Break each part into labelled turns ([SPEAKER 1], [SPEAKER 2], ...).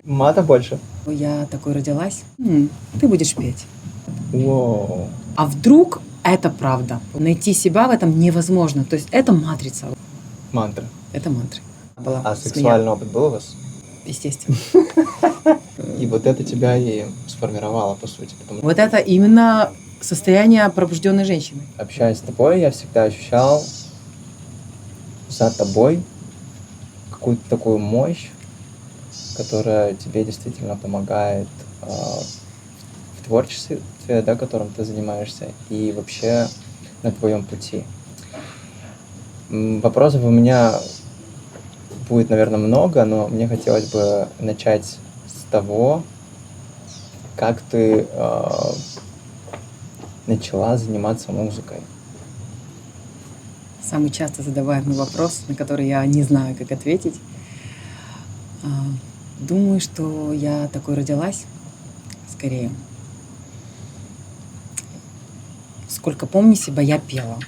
[SPEAKER 1] Мата больше?
[SPEAKER 2] Я такой родилась. Ты будешь петь.
[SPEAKER 1] Воу.
[SPEAKER 2] А вдруг это правда? Найти себя в этом невозможно. То есть это матрица.
[SPEAKER 1] Мантра.
[SPEAKER 2] Это мантра. Была
[SPEAKER 1] А
[SPEAKER 2] смея.
[SPEAKER 1] сексуальный опыт был у вас?
[SPEAKER 2] Естественно.
[SPEAKER 1] И вот это тебя и сформировало, по сути. Потому
[SPEAKER 2] Вот это именно состояние пробужденной женщины.
[SPEAKER 1] общаясь с тобой, я всегда ощущал за тобой какую-то такую мощь, которая тебе действительно помогает в творчестве, да, которым ты занимаешься, и вообще на твоем пути. Вопросов у меня будет, наверное, много, но мне хотелось бы начать с того, как ты начала заниматься музыкой.
[SPEAKER 2] Самый часто задаваемый вопрос, на который я не знаю, как ответить. Думаю, что я такой родилась, скорее. Сколько помню себя, я пела.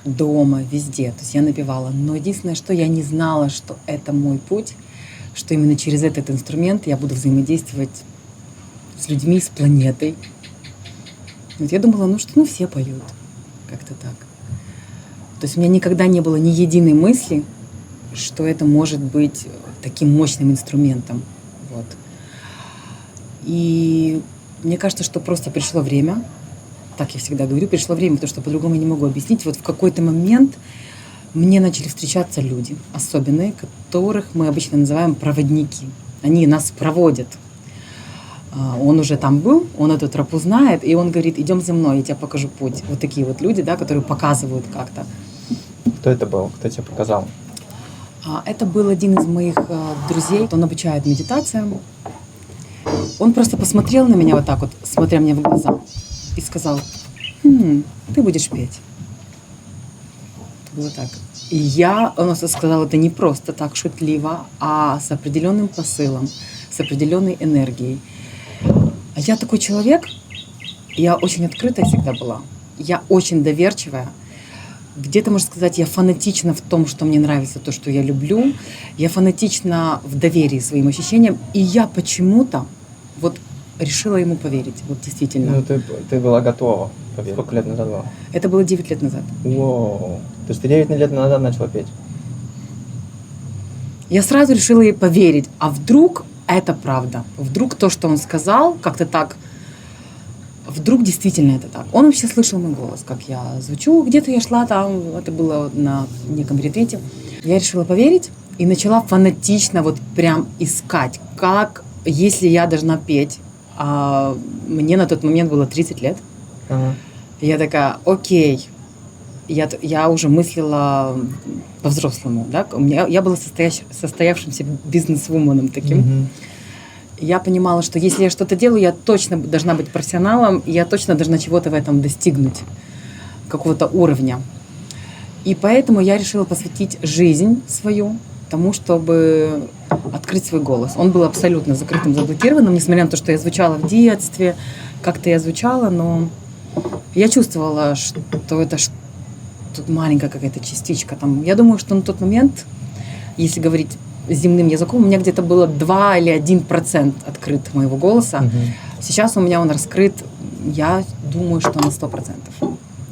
[SPEAKER 2] Дома, везде. То есть я напевала. Но единственное, что я не знала, что это мой путь, что именно через этот инструмент я буду взаимодействовать с людьми, с планетой. Вот я думала, что все поют. Как-то так. То есть у меня никогда не было ни единой мысли, что это может быть таким мощным инструментом. Вот. И мне кажется, что просто пришло время, так я всегда говорю, пришло время, потому что по-другому я не могу объяснить. Вот в какой-то момент мне начали встречаться люди особенные, которых мы обычно называем проводники. Они нас проводят. Он уже там был, он эту тропу знает, и он говорит: идем за мной, я тебе покажу путь. Вот такие вот люди, да, которые показывают как-то.
[SPEAKER 1] Кто это был? Кто тебе показал?
[SPEAKER 2] Это был один из моих друзей, он обучает медитациям. Он просто посмотрел на меня вот так вот, смотря мне в глаза, и сказал: ты будешь петь. Это было так. И он сказал это не просто так шутливо, а с определенным посылом, с определенной энергией. А я такой человек, я очень открытая всегда была, я очень доверчивая. Где-то, можно сказать, я фанатична в том, что мне нравится, то, что я люблю. Я фанатична в доверии своим ощущениям. И я почему-то вот решила ему поверить. Вот действительно.
[SPEAKER 1] Ну, ты была готова поверить. Сколько лет назад было?
[SPEAKER 2] Это было 9 лет назад.
[SPEAKER 1] Воу. То есть ты 9 лет назад начала петь?
[SPEAKER 2] Я сразу решила ей поверить. А вдруг это правда? Вдруг то, что он сказал, как-то так... Вдруг действительно это так. Он вообще слышал мой голос, как я звучу. Где-то я шла там, это было на неком ретрите. Я решила поверить и начала фанатично вот прям искать, как, если я должна петь. А мне на тот момент было 30 лет.
[SPEAKER 1] Ага.
[SPEAKER 2] Я такая: окей. Я уже мыслила по-взрослому. Да? Я была состоявшимся бизнес-вуменом таким.
[SPEAKER 1] Угу.
[SPEAKER 2] Я понимала, что если я что-то делаю, я точно должна быть профессионалом, и я точно должна чего-то в этом достигнуть, какого-то уровня. И поэтому я решила посвятить жизнь свою тому, чтобы открыть свой голос. Он был абсолютно закрытым, заблокированным, несмотря на то, что я звучала в детстве, как-то я звучала, но я чувствовала, что это тут маленькая какая-то частичка. Там. Я думаю, что на тот момент, если говорить земным языком, у меня где-то было 2 или 1% открыт моего голоса.
[SPEAKER 1] Угу.
[SPEAKER 2] Сейчас у меня он раскрыт, я думаю, что на 100%.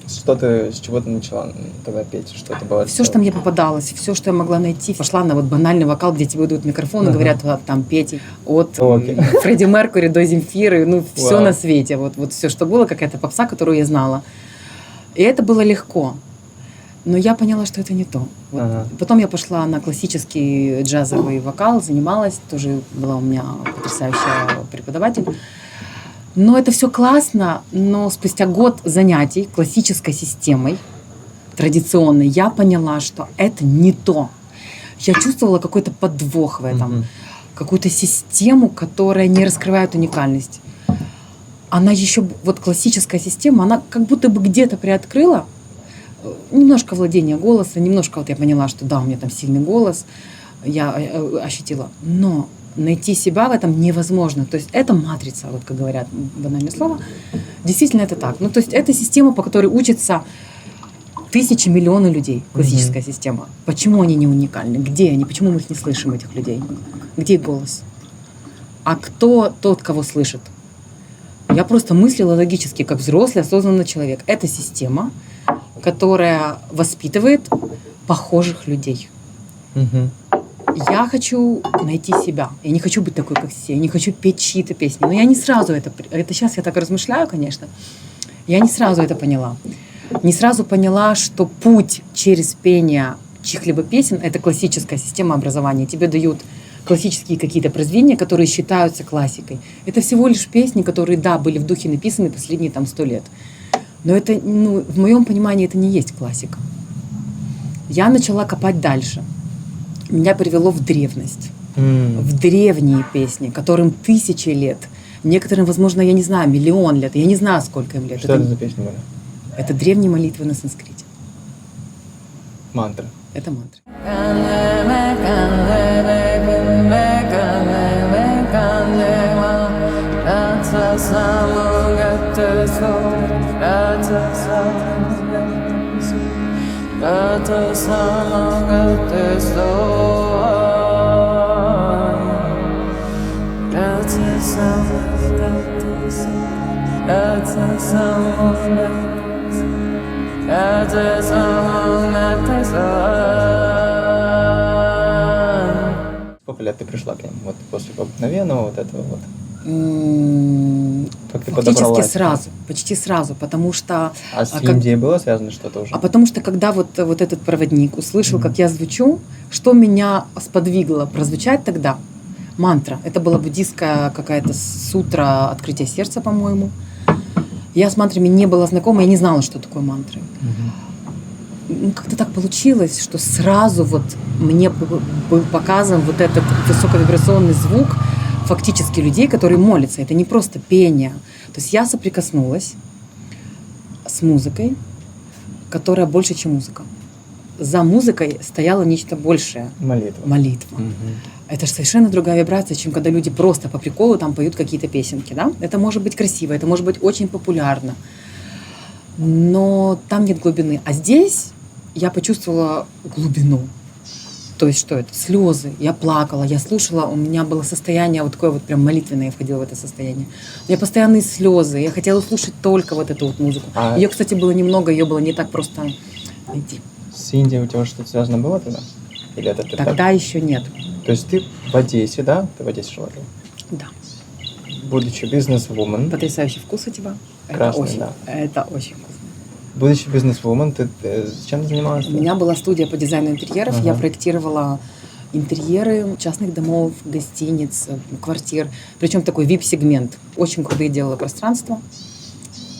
[SPEAKER 1] С чего ты начала тогда петь? Что это было?
[SPEAKER 2] Все, что мне попадалось, все, что я могла найти. Пошла на вот банальный вокал, где тебе дают микрофон и говорят: там петь. От Фредди Меркьюри до Земфиры, все на свете. Вот все, что было, какая-то попса, которую я знала. И это было легко. Но я поняла, что это не то. Вот. Ага. Потом я пошла на классический джазовый вокал, занималась, тоже была у меня потрясающая преподаватель. Но это все классно, но спустя год занятий классической системой, традиционной, я поняла, что это не то. Я чувствовала какой-то подвох в этом, какую-то систему, которая не раскрывает уникальность. Она еще, вот классическая система, она как будто бы где-то приоткрыла немножко владения голоса, немножко вот я поняла, что да, у меня там сильный голос, я ощутила, но найти себя в этом невозможно. То есть это матрица, вот как говорят, банальное слово. Действительно это так. То есть это система, по которой учится Тысячи, миллионы людей, классическая система. Почему они не уникальны? Где они? Почему мы их не слышим, этих людей? Где их голос? А кто тот, кого слышит? Я просто мыслила логически, как взрослый, осознанный человек. Это система, которая воспитывает похожих людей. Я хочу найти себя. Я не хочу быть такой, как все. Я не хочу петь чьи-то песни. Но я не сразу это сейчас я так размышляю, конечно. Я не сразу это поняла. Не сразу поняла, что путь через пение чьих-либо песен – это классическая система образования. Тебе дают классические какие-то произведения, которые считаются классикой. Это всего лишь песни, которые, да, были в духе написаны последние 100 лет. Но это, в моем понимании, это не есть классика. Я начала копать дальше. Меня привело в древность. В древние песни, которым тысячи лет. Некоторым, возможно, я не знаю, 1 000 000 лет. Я не знаю, сколько им лет.
[SPEAKER 1] Что это за песни были?
[SPEAKER 2] Это древние молитвы на санскрите.
[SPEAKER 1] Мантры.
[SPEAKER 2] Это мантры.
[SPEAKER 1] Сколько лет ты пришла к ним? Вот после обыкновенного вот этого вот? Как ты
[SPEAKER 2] Фактически
[SPEAKER 1] подобралась?
[SPEAKER 2] сразу, почти сразу, потому что...
[SPEAKER 1] А с Индией было связано что-то уже?
[SPEAKER 2] А потому что, когда вот этот проводник услышал, как я звучу, что меня сподвигло прозвучать тогда? Мантра. Это была буддийская какая-то сутра открытия сердца, по-моему. Я с мантрами не была знакома, я не знала, что такое мантры. Как-то так получилось, что сразу вот мне был показан вот этот высоковибрационный звук фактически людей, которые молятся. Это не просто пение. То есть я соприкоснулась с музыкой, которая больше, чем музыка. За музыкой стояло нечто большее. Молитва. Это же совершенно другая вибрация, чем когда люди просто по приколу там поют какие-то песенки. Да? Это может быть красиво, это может быть очень популярно. Но там нет глубины. А здесь я почувствовала глубину. То есть что это? Слезы. Я плакала, я слушала, у меня было состояние вот такое вот прям молитвенное, я входила в это состояние. У меня постоянные слезы, я хотела слушать только вот эту вот музыку. Ее, кстати, было немного, ее было не так просто найти.
[SPEAKER 1] С Индией у тебя что-то связано было тогда? Или это ты
[SPEAKER 2] тогда
[SPEAKER 1] так?
[SPEAKER 2] Еще нет.
[SPEAKER 1] То есть ты в Одессе, да? Ты в Одессе жила?
[SPEAKER 2] Да.
[SPEAKER 1] Будучи бизнес-вумен.
[SPEAKER 2] Потрясающий вкус у тебя.
[SPEAKER 1] Красный, да.
[SPEAKER 2] Это очень вкусно.
[SPEAKER 1] Будучи бизнес-вумен, ты чем занималась?
[SPEAKER 2] У меня была студия по дизайну интерьеров. Я проектировала интерьеры частных домов, гостиниц, квартир. Причем такой VIP-сегмент. Очень крутые делала пространства.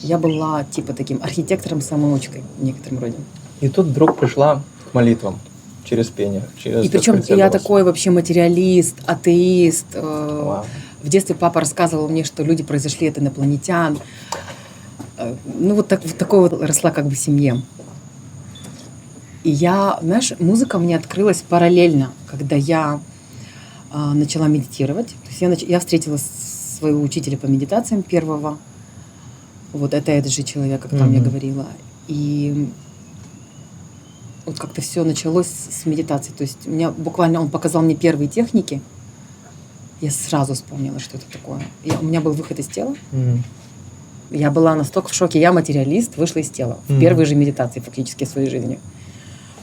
[SPEAKER 2] Я была типа таким архитектором-самоучкой в некотором роде.
[SPEAKER 1] И тут вдруг пришла к молитвам через пение.
[SPEAKER 2] И причем я такой вообще материалист, атеист. В детстве папа рассказывал мне, что люди произошли от инопланетян. Ну, вот такой вот росла как бы в семье. И я, знаешь, музыка мне открылась параллельно, когда я начала медитировать. То есть я встретила своего учителя по медитациям первого. Вот это этот же человек, как там я говорила. И вот как-то все началось с медитации. То есть буквально он показал мне первые техники. Я сразу вспомнила, что это такое. У меня был выход из тела. Я была настолько в шоке. Я материалист, вышла из тела. В первой же медитации фактически в своей жизни.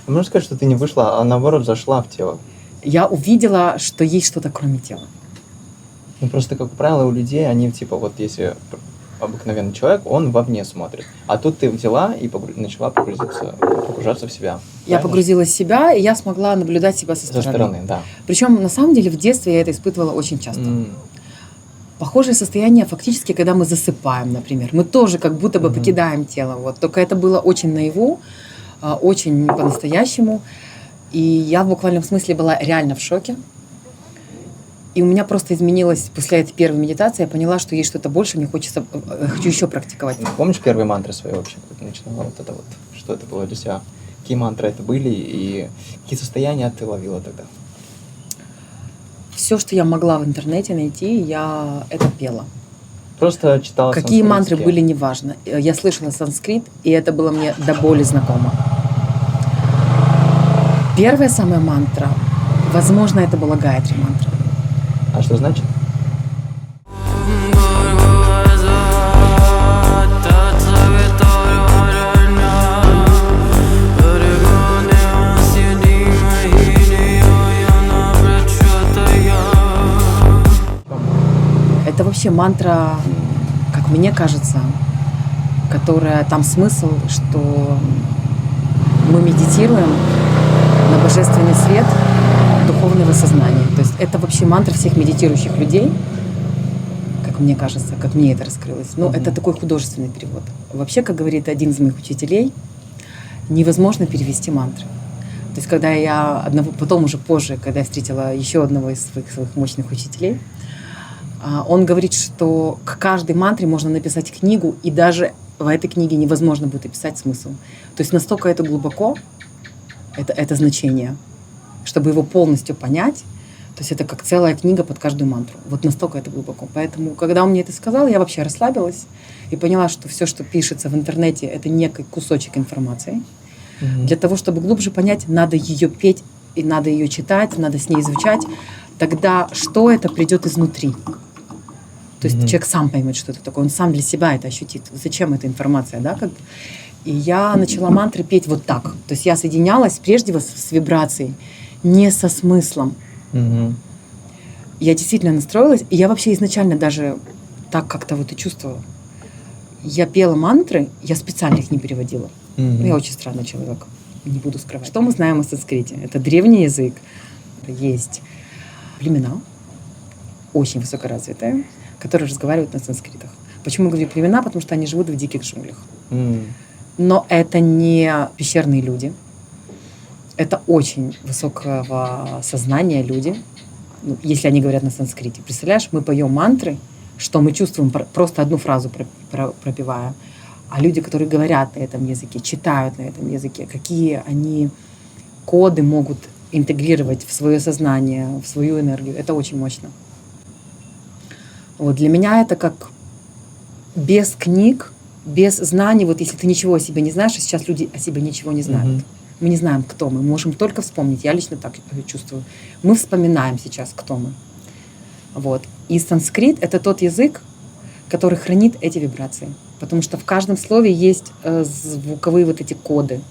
[SPEAKER 1] Можно сказать, что ты не вышла, а наоборот зашла в тело?
[SPEAKER 2] Я увидела, что есть что-то кроме тела.
[SPEAKER 1] Ну просто, как правило, у людей, они типа вот если обыкновенный человек, он вовне смотрит. А тут ты взяла и начала погружаться в себя.
[SPEAKER 2] Я погрузилась в себя, и я смогла наблюдать себя со стороны.
[SPEAKER 1] Со стороны, да.
[SPEAKER 2] Причем, на самом деле, в детстве я это испытывала очень часто. Похожее состояние фактически, когда мы засыпаем, например. Мы тоже как будто бы покидаем тело. Вот. Только это было очень наяву, очень по-настоящему. И я в буквальном смысле была реально в шоке. И у меня просто изменилось после этой первой медитации. Я поняла, что есть что-то больше, мне хочется, хочу еще практиковать.
[SPEAKER 1] Помнишь первые мантры свои вообще, как ты начинала вот это вот? Что это было для тебя? Какие мантры это были и какие состояния ты ловила тогда?
[SPEAKER 2] Все, что я могла в интернете найти, я это пела.
[SPEAKER 1] Просто читала
[SPEAKER 2] какие мантры были, неважно. Я слышала санскрит, и это было мне до боли знакомо. Первая самая мантра, возможно, это была Гайатри мантра.
[SPEAKER 1] А что значит?
[SPEAKER 2] Это вообще мантра, как мне кажется, которая там смысл, что мы медитируем на божественный свет духовного сознания. То есть это вообще мантра всех медитирующих людей, как мне кажется, как мне это раскрылось. Но это такой художественный перевод. Вообще, как говорит один из моих учителей, невозможно перевести мантры. То есть когда потом уже позже, когда я встретила еще одного из своих мощных учителей, он говорит, что к каждой мантре можно написать книгу, и даже в этой книге невозможно будет описать смысл. То есть настолько это глубоко, это значение, чтобы его полностью понять. То есть это как целая книга под каждую мантру. Вот настолько это глубоко. Поэтому, когда он мне это сказал, я вообще расслабилась и поняла, что все, что пишется в интернете, это некий кусочек информации. Для того, чтобы глубже понять, надо ее петь, и надо ее читать, надо с ней звучать. Тогда что это придет изнутри. То есть человек сам поймет, что это такое, он сам для себя это ощутит. Зачем эта информация, да? И я начала мантры петь вот так. То есть я соединялась прежде с вибрацией, не со смыслом. Я действительно настроилась, и я вообще изначально даже так как-то вот и чувствовала. Я пела мантры, я специально их не переводила. Я очень странный человек, не буду скрывать. Что мы знаем о санскрите? Это древний язык. Есть племена, очень высокоразвитые, которые разговаривают на санскритах. Почему говорю племена? Потому что они живут в диких джунглях. Но это не пещерные люди. Это очень высокого сознания люди, если они говорят на санскрите. Представляешь, мы поем мантры, что мы чувствуем, просто одну фразу пропевая. А люди, которые говорят на этом языке, читают на этом языке, какие они коды могут интегрировать в свое сознание, в свою энергию. Это очень мощно. Вот для меня это как без книг, без знаний. Вот если ты ничего о себе не знаешь, а сейчас люди о себе ничего не знают. Мы не знаем, кто мы. Мы можем только вспомнить. Я лично так чувствую. Мы вспоминаем сейчас, кто мы. Вот. И санскрит — это тот язык, который хранит эти вибрации. Потому что в каждом слове есть звуковые вот эти коды.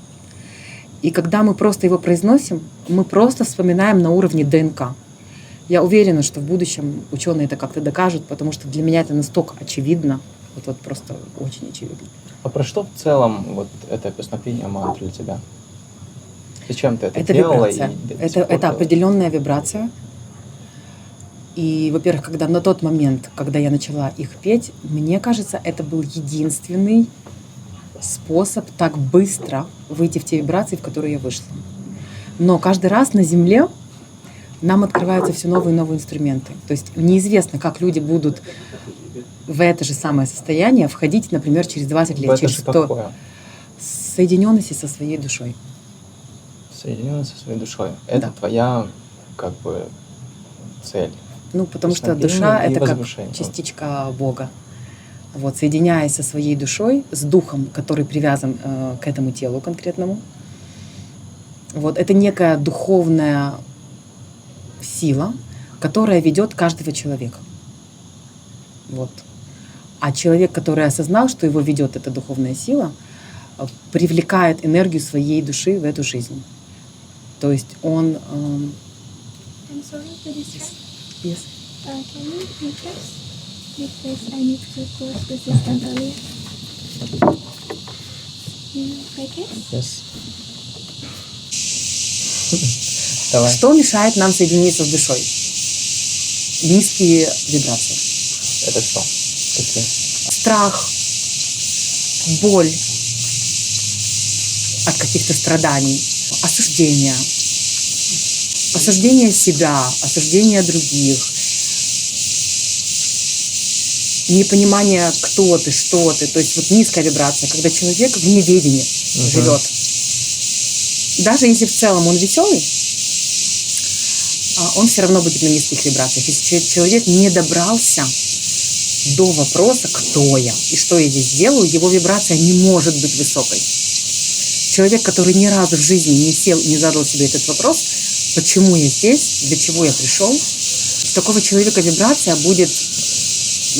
[SPEAKER 2] И когда мы просто его произносим, мы просто вспоминаем на уровне ДНК. Я уверена, что в будущем ученые это как-то докажут, потому что для меня это настолько очевидно. Вот просто очень очевидно.
[SPEAKER 1] А про что в целом вот это песнопение мантры для тебя? Зачем ты это
[SPEAKER 2] Это
[SPEAKER 1] делала?
[SPEAKER 2] вибрация. Это определенная вибрация. И, во-первых, на тот момент, когда я начала их петь, мне кажется, это был единственный способ так быстро выйти в те вибрации, в которые я вышла. Но каждый раз на Земле нам открываются все новые и новые инструменты. То есть неизвестно, как люди будут в это же самое состояние входить, например, через 20 лет, через 100. Соединенности со своей душой.
[SPEAKER 1] Соединенность со своей душой. Это твоя как бы цель.
[SPEAKER 2] Потому что душа — это как частичка Бога. Вот, соединяясь со своей душой, с духом, который привязан к этому телу конкретному. Вот, это некая духовная сила, которая ведет каждого человека. Вот. А человек, который осознал, что его ведет эта духовная сила, привлекает энергию своей души в эту жизнь. То есть он...
[SPEAKER 3] I'm sorry to disturb.
[SPEAKER 2] Yes.
[SPEAKER 3] Can you repeat this? Because I need to close the system earlier. Like this?
[SPEAKER 1] Yes. Давай.
[SPEAKER 2] Что мешает нам соединиться с душой? Низкие вибрации.
[SPEAKER 1] Это что? Какие?
[SPEAKER 2] Страх, боль от каких-то страданий, осуждение себя, осуждение других, непонимание, кто ты, что ты. То есть вот низкая вибрация, когда человек в неведении живет. Даже если в целом он веселый, он все равно будет на низких вибрациях. Если человек не добрался до вопроса, кто я и что я здесь делаю, его вибрация не может быть высокой. человек, который ни разу в жизни не сел, не задал себе этот вопрос, почему я здесь, для чего я пришел, у такого человека вибрация будет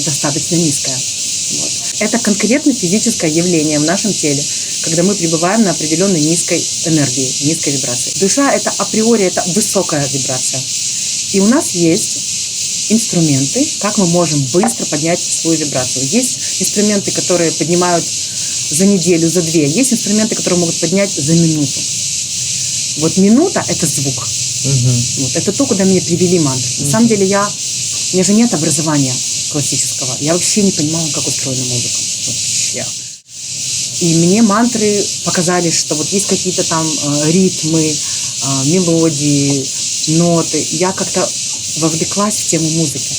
[SPEAKER 2] достаточно низкая. Вот. Это конкретно физическое явление в нашем теле, когда мы пребываем на определенной низкой энергии, низкой вибрации. Душа – это априори, это высокая вибрация. И у нас есть инструменты, как мы можем быстро поднять свою вибрацию. Есть инструменты, которые поднимают за неделю, за 2. Есть инструменты, которые могут поднять за минуту. Вот минута – это звук. Вот. Это то, куда меня привели мантры. На самом деле у меня же нет образования классического. Я вообще не понимала, как устроена музыка. Вообще. И мне мантры показали, что вот есть какие-то там ритмы, мелодии, ноты. Я как-то вовлеклась в тему музыки.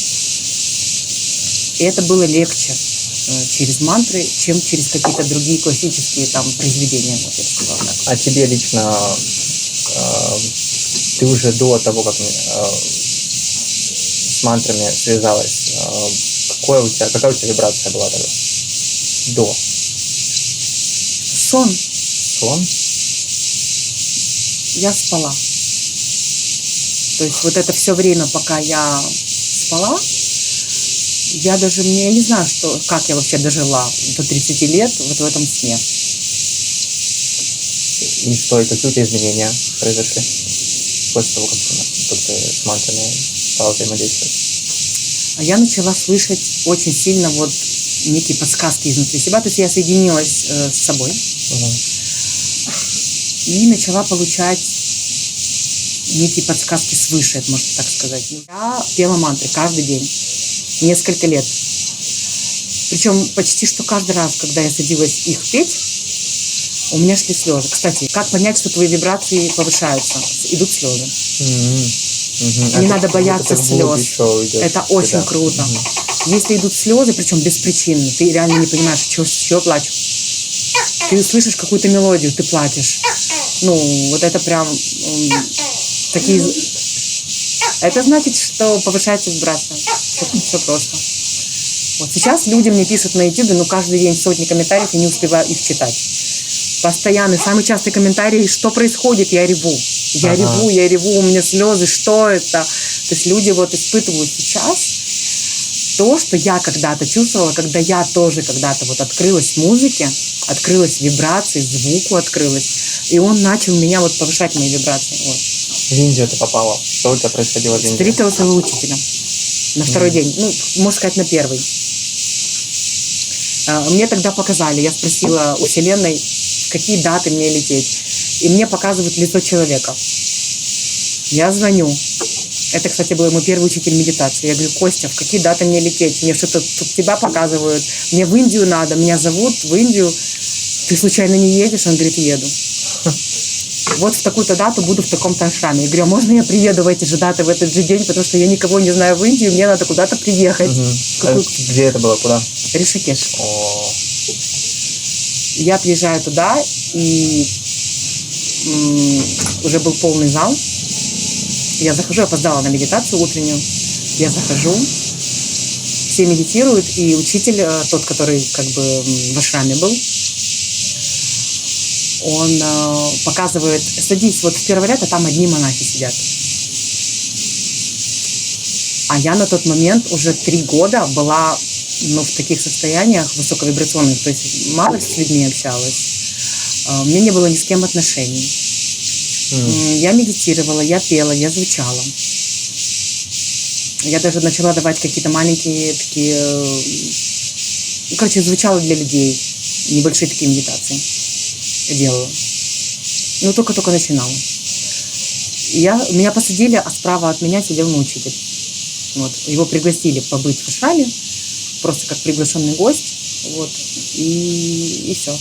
[SPEAKER 2] И это было легче через мантры, чем через какие-то другие классические там произведения. Вот я сказала так.
[SPEAKER 1] А тебе лично, ты уже до того, как с мантрами связалась, какая у тебя вибрация была тогда? До.
[SPEAKER 2] Сон.
[SPEAKER 1] Сон?
[SPEAKER 2] Я спала. То есть вот это все время, пока я спала, я не знаю, как я вообще дожила до 30 лет вот в этом сне.
[SPEAKER 1] И что, и какие у тебя изменения произошли после того, как ты с мантрами стала взаимодействовать?
[SPEAKER 2] А я начала слышать очень сильно вот некие подсказки изнутри себя. То есть я соединилась с собой и начала получать некие подсказки свыше, можно так сказать. Я пела мантры каждый день, несколько лет. Причем почти что каждый раз, когда я садилась их петь, у меня шли слезы. Кстати, как понять, что твои вибрации повышаются? Идут слезы. Не надо бояться слез. Это очень круто. Если идут слезы, причем без причины, ты реально не понимаешь, чего плачу. Ты слышишь какую-то мелодию, ты плачешь. Вот это прям такие... Это значит, что повышается вибрация. Все просто. Вот сейчас люди мне пишут на YouTube, каждый день сотни комментариев, и не успеваю их читать. Постоянный, самый частый комментарий, что происходит, я реву. Я реву, у меня слезы, что это? То есть люди испытывают сейчас то, что я когда-то чувствовала, когда я тоже когда-то открылась музыке, открылась вибрации, звуку открылась, и он начал меня повышать мои вибрации. Вот.
[SPEAKER 1] В Индию ты попала. Что у тебя происходило в Индии?
[SPEAKER 2] Встретила своего учителя на второй день, можно сказать, на первый. Мне тогда показали, я спросила у Вселенной, в какие даты мне лететь. И мне показывают лицо человека. Я звоню. Это, кстати, был мой первый учитель медитации. Я говорю: Костя, в какие даты мне лететь? Мне что-то тут тебя показывают. Мне в Индию надо, меня зовут в Индию. Ты случайно не едешь? Он говорит: еду. Вот в такую-то дату буду в таком-то ашраме. Я говорю: а можно я приеду в эти же даты, в этот же день, потому что я никого не знаю в Индию, мне надо куда-то приехать.
[SPEAKER 1] Где это было? Куда?
[SPEAKER 2] Ришикеш. Я приезжаю туда, и уже был полный зал. Я захожу, опоздала на медитацию утреннюю. Я захожу, все медитируют, и учитель, тот, который в ашраме был, он показывает: садись в первый ряд, а там одни монахи сидят. А я на тот момент уже 3 года была в таких состояниях высоковибрационных, то есть мало с людьми общалась, у меня не было ни с кем отношений. Я медитировала, я пела, я звучала. Я даже начала давать какие-то маленькие такие... звучала для людей. Небольшие такие медитации делала. Только-только начинала. Меня посадили, а справа от меня сидел мой учитель. Его пригласили побыть в ашраме, просто как приглашенный гость. И все.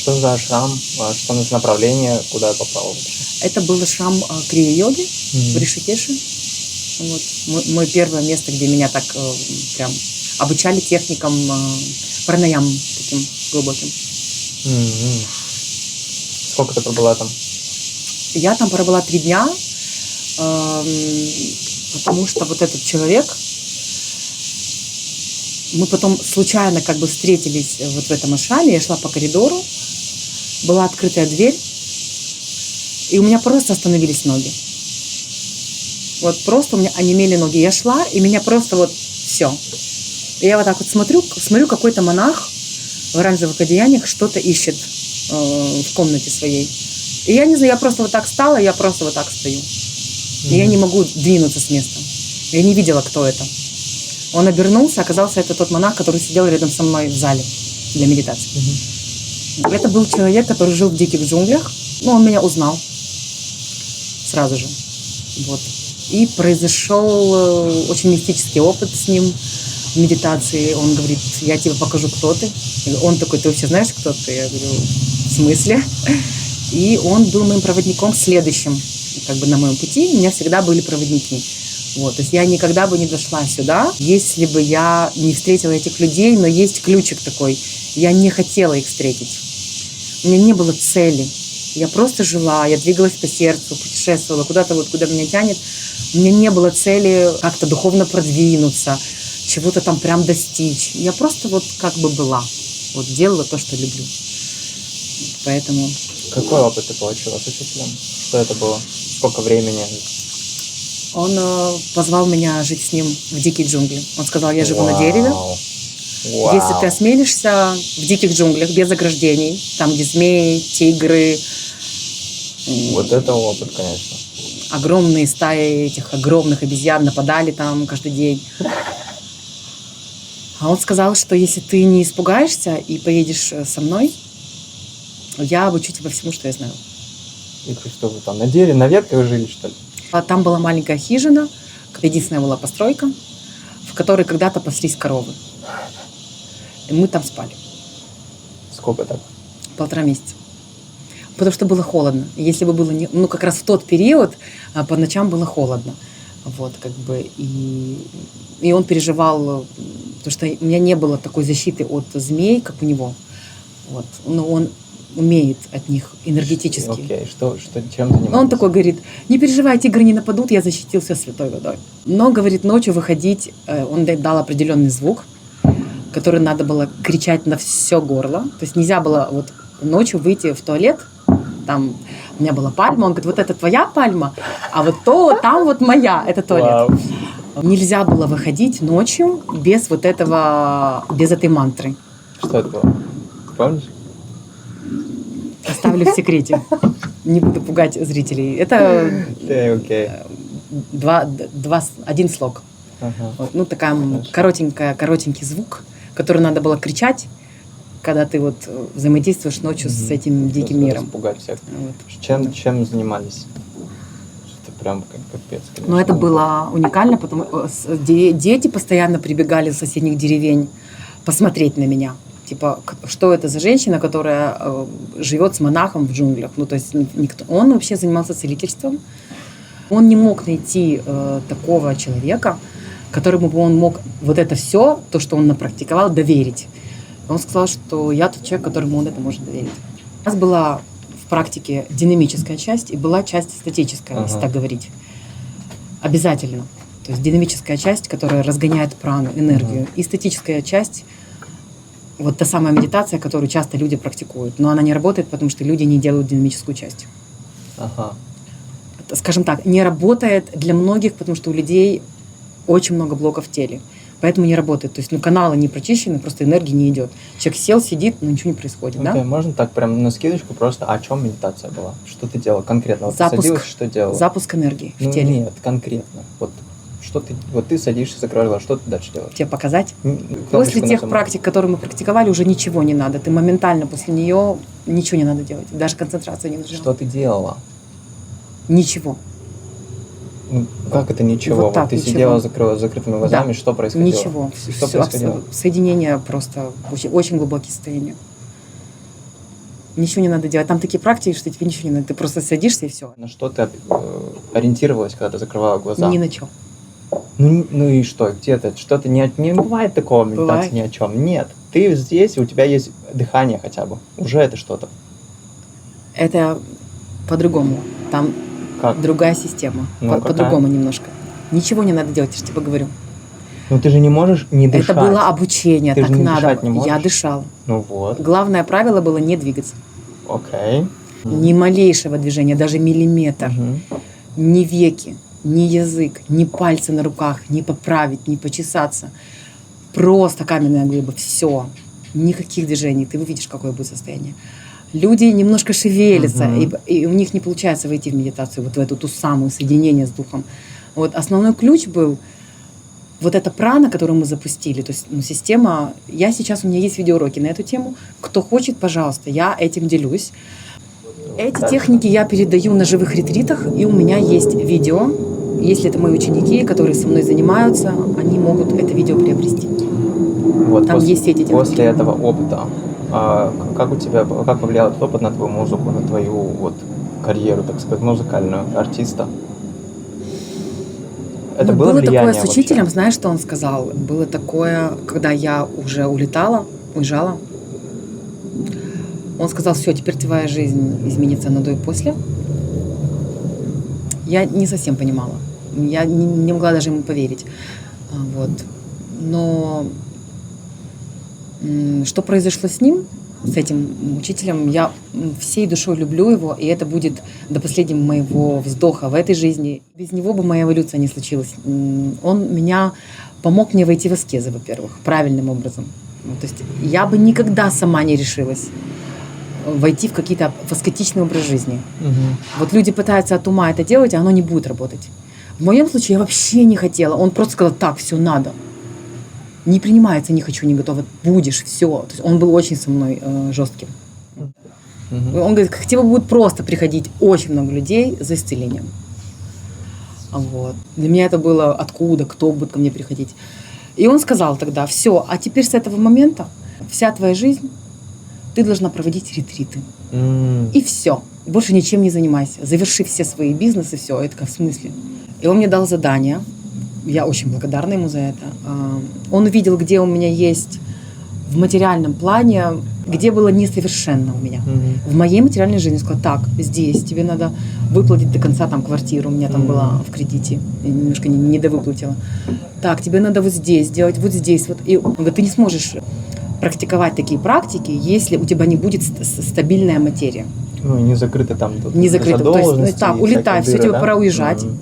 [SPEAKER 1] Что за ашрам? Что за направление? Куда я попала?
[SPEAKER 2] Это был ашрам крия-йоги в Ришикеше. Мое первое место, где меня так прям обучали техникам пранаям таким глубоким.
[SPEAKER 1] Сколько ты пробыла там?
[SPEAKER 2] Я там пробыла 3 дня, потому что этот человек, мы потом случайно встретились в этом ашраме, я шла по коридору, была открытая дверь, и у меня просто остановились ноги. Вот просто у меня онемели ноги. Я шла, и меня просто вот все. И я вот так вот смотрю, какой-то монах в оранжевых одеяниях что-то ищет в комнате своей. И я не знаю, я просто вот так встала, я просто вот так стою. И я не могу двинуться с места. Я не видела, кто это. Он обернулся, оказался это тот монах, который сидел рядом со мной в зале для медитации. Это был человек, который жил в диких джунглях. Ну, он меня узнал сразу же. Вот. И произошел очень мистический опыт с ним в медитации. Он говорит, я тебе покажу, кто ты. И он такой, ты вообще знаешь, кто ты? Я говорю, в смысле? И он был моим проводником следующим, как бы на моем пути. У меня всегда были проводники. Вот, то есть я никогда бы не дошла сюда, если бы я не встретила этих людей, но есть ключик такой. Я не хотела их встретить. У меня не было цели. Я просто жила, я двигалась по сердцу, путешествовала куда-то вот, куда меня тянет. У меня не было цели как-то духовно продвинуться, чего-то там прям достичь. Я просто вот как бы была, вот делала то, что люблю. Поэтому...
[SPEAKER 1] Какой опыт ты получила с учителем? Что это было? Сколько времени?
[SPEAKER 2] Он позвал меня жить с ним в дикие джунгли. Он сказал, я живу на дереве. Если ты осмелишься в диких джунглях, без ограждений, там, где змеи, тигры...
[SPEAKER 1] Вот это опыт, конечно.
[SPEAKER 2] Огромные стаи этих огромных обезьян нападали там каждый день. А он сказал, что если ты не испугаешься и поедешь со мной, я обучу тебя всему, что я знаю.
[SPEAKER 1] И ты что, вы там на дереве, на ветках жили, что ли?
[SPEAKER 2] А там была маленькая хижина, единственная была постройка, в которой когда-то паслись коровы. И мы там спали.
[SPEAKER 1] Сколько так?
[SPEAKER 2] 1,5 месяца. Потому что было холодно. Если бы было... Ну, как раз в тот период по ночам было холодно. Вот, как бы... И он переживал, потому что у меня не было такой защиты от змей, как у него. Вот. Но он умеет от них энергетически.
[SPEAKER 1] Окей, чем заниматься?
[SPEAKER 2] Он такой говорит, не переживай, тигры не нападут, я защитился святой водой. Но, говорит, ночью выходить, он дал определенный звук, который надо было кричать на все горло. То есть нельзя было вот ночью выйти в туалет, там у меня была пальма, он говорит, вот это твоя пальма, а вот то, там вот моя, это туалет. Вау. Нельзя было выходить ночью без вот этого, без этой мантры.
[SPEAKER 1] Что это было? Помнишь?
[SPEAKER 2] Оставлю в секрете. Не буду пугать зрителей. Это один слог.
[SPEAKER 1] Ага.
[SPEAKER 2] Вот, ну, такая коротенький звук, который надо было кричать, когда ты вот взаимодействуешь ночью с этим диким миром.
[SPEAKER 1] Пугать всех.
[SPEAKER 2] Вот.
[SPEAKER 1] Чем занимались? Это прям как капец. Конечно.
[SPEAKER 2] Но это было уникально, потому что дети постоянно прибегали из соседних деревень посмотреть на меня. Типа, что это за женщина, которая живет с монахом в джунглях? Ну, то есть никто. Он вообще занимался целительством. Он не мог найти такого человека, которому бы он мог вот это все, то, что он напрактиковал, доверить. Он сказал, что я тот человек, которому он это может доверить. У нас была в практике динамическая часть и была часть статическая, если так говорить. Обязательно. То есть динамическая часть, которая разгоняет прану, энергию, и статическая часть, вот та самая медитация, которую часто люди практикуют, но она не работает, потому что люди не делают динамическую часть.
[SPEAKER 1] Ага.
[SPEAKER 2] Скажем так, не работает для многих, потому что у людей очень много блоков в теле. Поэтому не работает. То есть, каналы не прочищены, просто энергии не идет. Человек сел, сидит, но ничего не происходит.
[SPEAKER 1] Да? Можно так прям на скидочку просто, о чем медитация была? Что ты делала конкретно? Вот
[SPEAKER 2] запуск,
[SPEAKER 1] ты садилась, что делала?
[SPEAKER 2] Запуск энергии в теле.
[SPEAKER 1] Нет, конкретно. Вот ты садишься, закрываешь глаза, что ты дальше делаешь?
[SPEAKER 2] Тебе показать? После тех практик, которые мы практиковали, уже ничего не надо. Ты моментально после нее ничего не надо делать. Даже концентрация не нужна.
[SPEAKER 1] Что ты делала?
[SPEAKER 2] Ничего.
[SPEAKER 1] Как это ничего?
[SPEAKER 2] Вот так,
[SPEAKER 1] ты
[SPEAKER 2] ничего.
[SPEAKER 1] сидела с закрытыми глазами, что происходило?
[SPEAKER 2] Ничего.
[SPEAKER 1] Что происходило?
[SPEAKER 2] Соединение просто, очень глубокие состояния. Ничего не надо делать. Там такие практики, что тебе ничего не надо. Ты просто садишься и все.
[SPEAKER 1] На что ты ориентировалась, когда ты закрывала глаза?
[SPEAKER 2] Ни на чем.
[SPEAKER 1] Ну и что? Где-то что-то не бывает такого медитации
[SPEAKER 2] Бывает.
[SPEAKER 1] ни о чем. Нет. Ты здесь, и у тебя есть дыхание хотя бы. Уже это что-то.
[SPEAKER 2] Это по-другому. Там
[SPEAKER 1] Как?
[SPEAKER 2] другая система.
[SPEAKER 1] Ну,
[SPEAKER 2] по-другому немножко. Ничего не надо делать, я же тебе говорю.
[SPEAKER 1] Ну ты же не можешь не дышать.
[SPEAKER 2] Это было обучение,
[SPEAKER 1] ты
[SPEAKER 2] так
[SPEAKER 1] же не
[SPEAKER 2] надо.
[SPEAKER 1] дышать не можешь?
[SPEAKER 2] Я дышала.
[SPEAKER 1] Ну вот.
[SPEAKER 2] Главное правило было не двигаться.
[SPEAKER 1] Окей.
[SPEAKER 2] Ни малейшего движения, даже миллиметр.
[SPEAKER 1] Мгм.
[SPEAKER 2] Ни веки, ни язык, ни пальцы на руках, ни поправить, ни почесаться. Просто каменная глыба, все. Никаких движений. Ты увидишь, какое будет состояние. Люди немножко шевелятся,
[SPEAKER 1] Мгм.
[SPEAKER 2] и у них не получается войти в медитацию, вот в эту ту самую соединение с духом. Вот основной ключ был вот эта прана, которую мы запустили, то есть система. У меня есть видеоуроки на эту тему. Кто хочет, пожалуйста, я этим делюсь. Эти техники я передаю на живых ретритах, и у меня есть видео. Если это мои ученики, которые со мной занимаются, они могут это видео приобрести.
[SPEAKER 1] Вот
[SPEAKER 2] Там есть эти техники.
[SPEAKER 1] после этого опыта, как повлиял этот опыт на твою музыку, на твою вот карьеру, так сказать, музыкальную артиста? Это было
[SPEAKER 2] такое
[SPEAKER 1] влияние
[SPEAKER 2] с
[SPEAKER 1] вообще?
[SPEAKER 2] учителем, знаешь, что он сказал? Было такое, когда я уже уезжала. Он сказал: все, теперь твоя жизнь изменится на до и после. Я не совсем понимала. Я не могла даже ему поверить. Вот. Но что произошло с ним, с этим учителем, я всей душой люблю его, и это будет до последнего моего вздоха в этой жизни. Без него бы моя эволюция не случилась. Он помог мне войти в аскезы, во-первых, правильным образом. То есть я бы никогда сама не решилась войти в аскетичный образ жизни.
[SPEAKER 1] Мгм.
[SPEAKER 2] Вот люди пытаются от ума это делать, а оно не будет работать. В моем случае я вообще не хотела. Он просто сказал: так, все надо. Не принимается, не хочу, не готова. Будешь, все. То есть он был очень со мной жестким.
[SPEAKER 1] Мгм.
[SPEAKER 2] Он говорит: к тебе будет просто приходить очень много людей за исцелением. Вот. Для меня это было: откуда, кто будет ко мне приходить. И он сказал тогда: все, а теперь с этого момента вся твоя жизнь ты должна проводить ретриты. И все. Больше ничем не занимайся. Заверши все свои бизнесы, все. Я такая: в смысле? И он мне дал задание. Я очень благодарна ему за это. Он увидел, где у меня есть в материальном плане, где было несовершенно у меня.
[SPEAKER 1] Мгм.
[SPEAKER 2] В моей материальной жизни. Он сказал: так, здесь тебе надо выплатить до конца квартиру. У меня там была в кредите. Я немножко не довыплатила. Так, тебе надо вот здесь делать, вот здесь. Вот. И он говорит: ты не сможешь практиковать такие практики, если у тебя не будет стабильная материя.
[SPEAKER 1] Ну, и не закрыто там.
[SPEAKER 2] Не закрыто. То есть, так,
[SPEAKER 1] и
[SPEAKER 2] улетай,
[SPEAKER 1] всякие
[SPEAKER 2] все,
[SPEAKER 1] дыры,
[SPEAKER 2] тебе
[SPEAKER 1] да?
[SPEAKER 2] пора уезжать.
[SPEAKER 1] Мгм.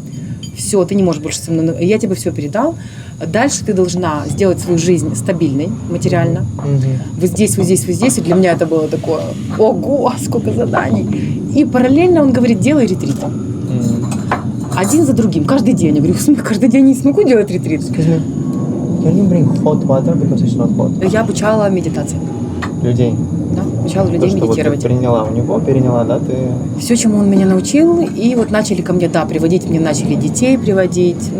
[SPEAKER 2] Все, ты не можешь больше со мной. Я тебе все передал. Дальше ты должна сделать свою жизнь стабильной материально.
[SPEAKER 1] Мгм.
[SPEAKER 2] Вот здесь, вот здесь, вот здесь. И для меня это было такое: ого, сколько заданий. И параллельно он говорит: делай ретриты.
[SPEAKER 1] Мгм.
[SPEAKER 2] Один за другим, каждый день. Я говорю: каждый день не смогу делать ретрит.
[SPEAKER 1] Excuse me, can you bring hot water because it's not hot?
[SPEAKER 2] Я обучала медитации.
[SPEAKER 1] Людей.
[SPEAKER 2] Да, обучала
[SPEAKER 1] То,
[SPEAKER 2] людей
[SPEAKER 1] что вот ты
[SPEAKER 2] медитировать.
[SPEAKER 1] переняла, да, ты...
[SPEAKER 2] Все, чему он меня научил, и вот начали ко мне, мне начали детей приводить,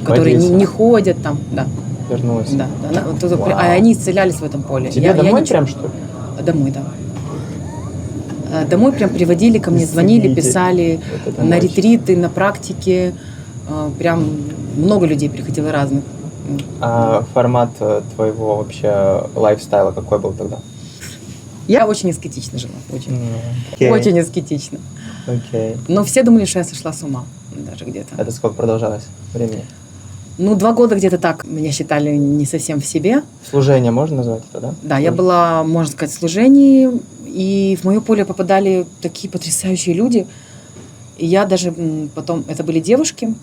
[SPEAKER 2] которые
[SPEAKER 1] Водиться.
[SPEAKER 2] не ходят там, да,
[SPEAKER 1] Вернулась.
[SPEAKER 2] да,
[SPEAKER 1] Вау.
[SPEAKER 2] а они исцелялись в этом поле.
[SPEAKER 1] Тебе
[SPEAKER 2] Я
[SPEAKER 1] домой
[SPEAKER 2] ничего-
[SPEAKER 1] прям, что ли?
[SPEAKER 2] Домой, да. Домой прям приводили ко мне, звонили,
[SPEAKER 1] Исцелитель.
[SPEAKER 2] писали
[SPEAKER 1] Вот это
[SPEAKER 2] на
[SPEAKER 1] мощь.
[SPEAKER 2] ретриты, на практики. Прям много людей приходило разных.
[SPEAKER 1] А формат твоего вообще лайфстайла какой был тогда?
[SPEAKER 2] Я очень аскетично жила, очень.
[SPEAKER 1] Окей.
[SPEAKER 2] Очень аскетично.
[SPEAKER 1] Окей.
[SPEAKER 2] Но все думали, что я сошла с ума даже где-то.
[SPEAKER 1] Это сколько продолжалось времени?
[SPEAKER 2] 2 года где-то так меня считали не совсем в себе.
[SPEAKER 1] Служение можно назвать это, да?
[SPEAKER 2] Да, я была, можно сказать, в служении, и в мое поле попадали такие потрясающие люди. И я даже потом, это были девушки,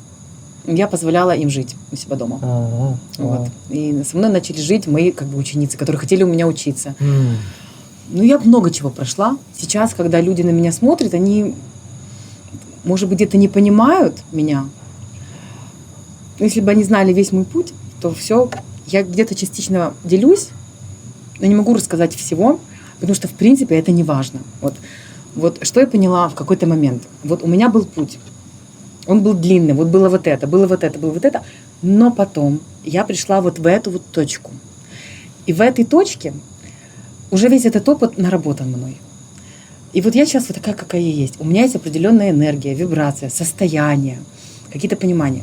[SPEAKER 2] я позволяла им жить у себя дома.
[SPEAKER 1] Ага,
[SPEAKER 2] Вот.
[SPEAKER 1] вау.
[SPEAKER 2] И со мной начали жить мои ученицы, которые хотели у меня учиться.
[SPEAKER 1] М.
[SPEAKER 2] Я много чего прошла. Сейчас, когда люди на меня смотрят, они, может быть, где-то не понимают меня. Но если бы они знали весь мой путь, то все, я где-то частично делюсь, но не могу рассказать всего, потому что, в принципе, это не важно. Вот что я поняла в какой-то момент. Вот у меня был путь. Он был длинный, вот было вот это, было вот это, было вот это. Но потом я пришла вот в эту вот точку. И в этой точке уже весь этот опыт наработан мной. И вот я сейчас вот такая, какая я есть. У меня есть определенная энергия, вибрация, состояние, какие-то понимания.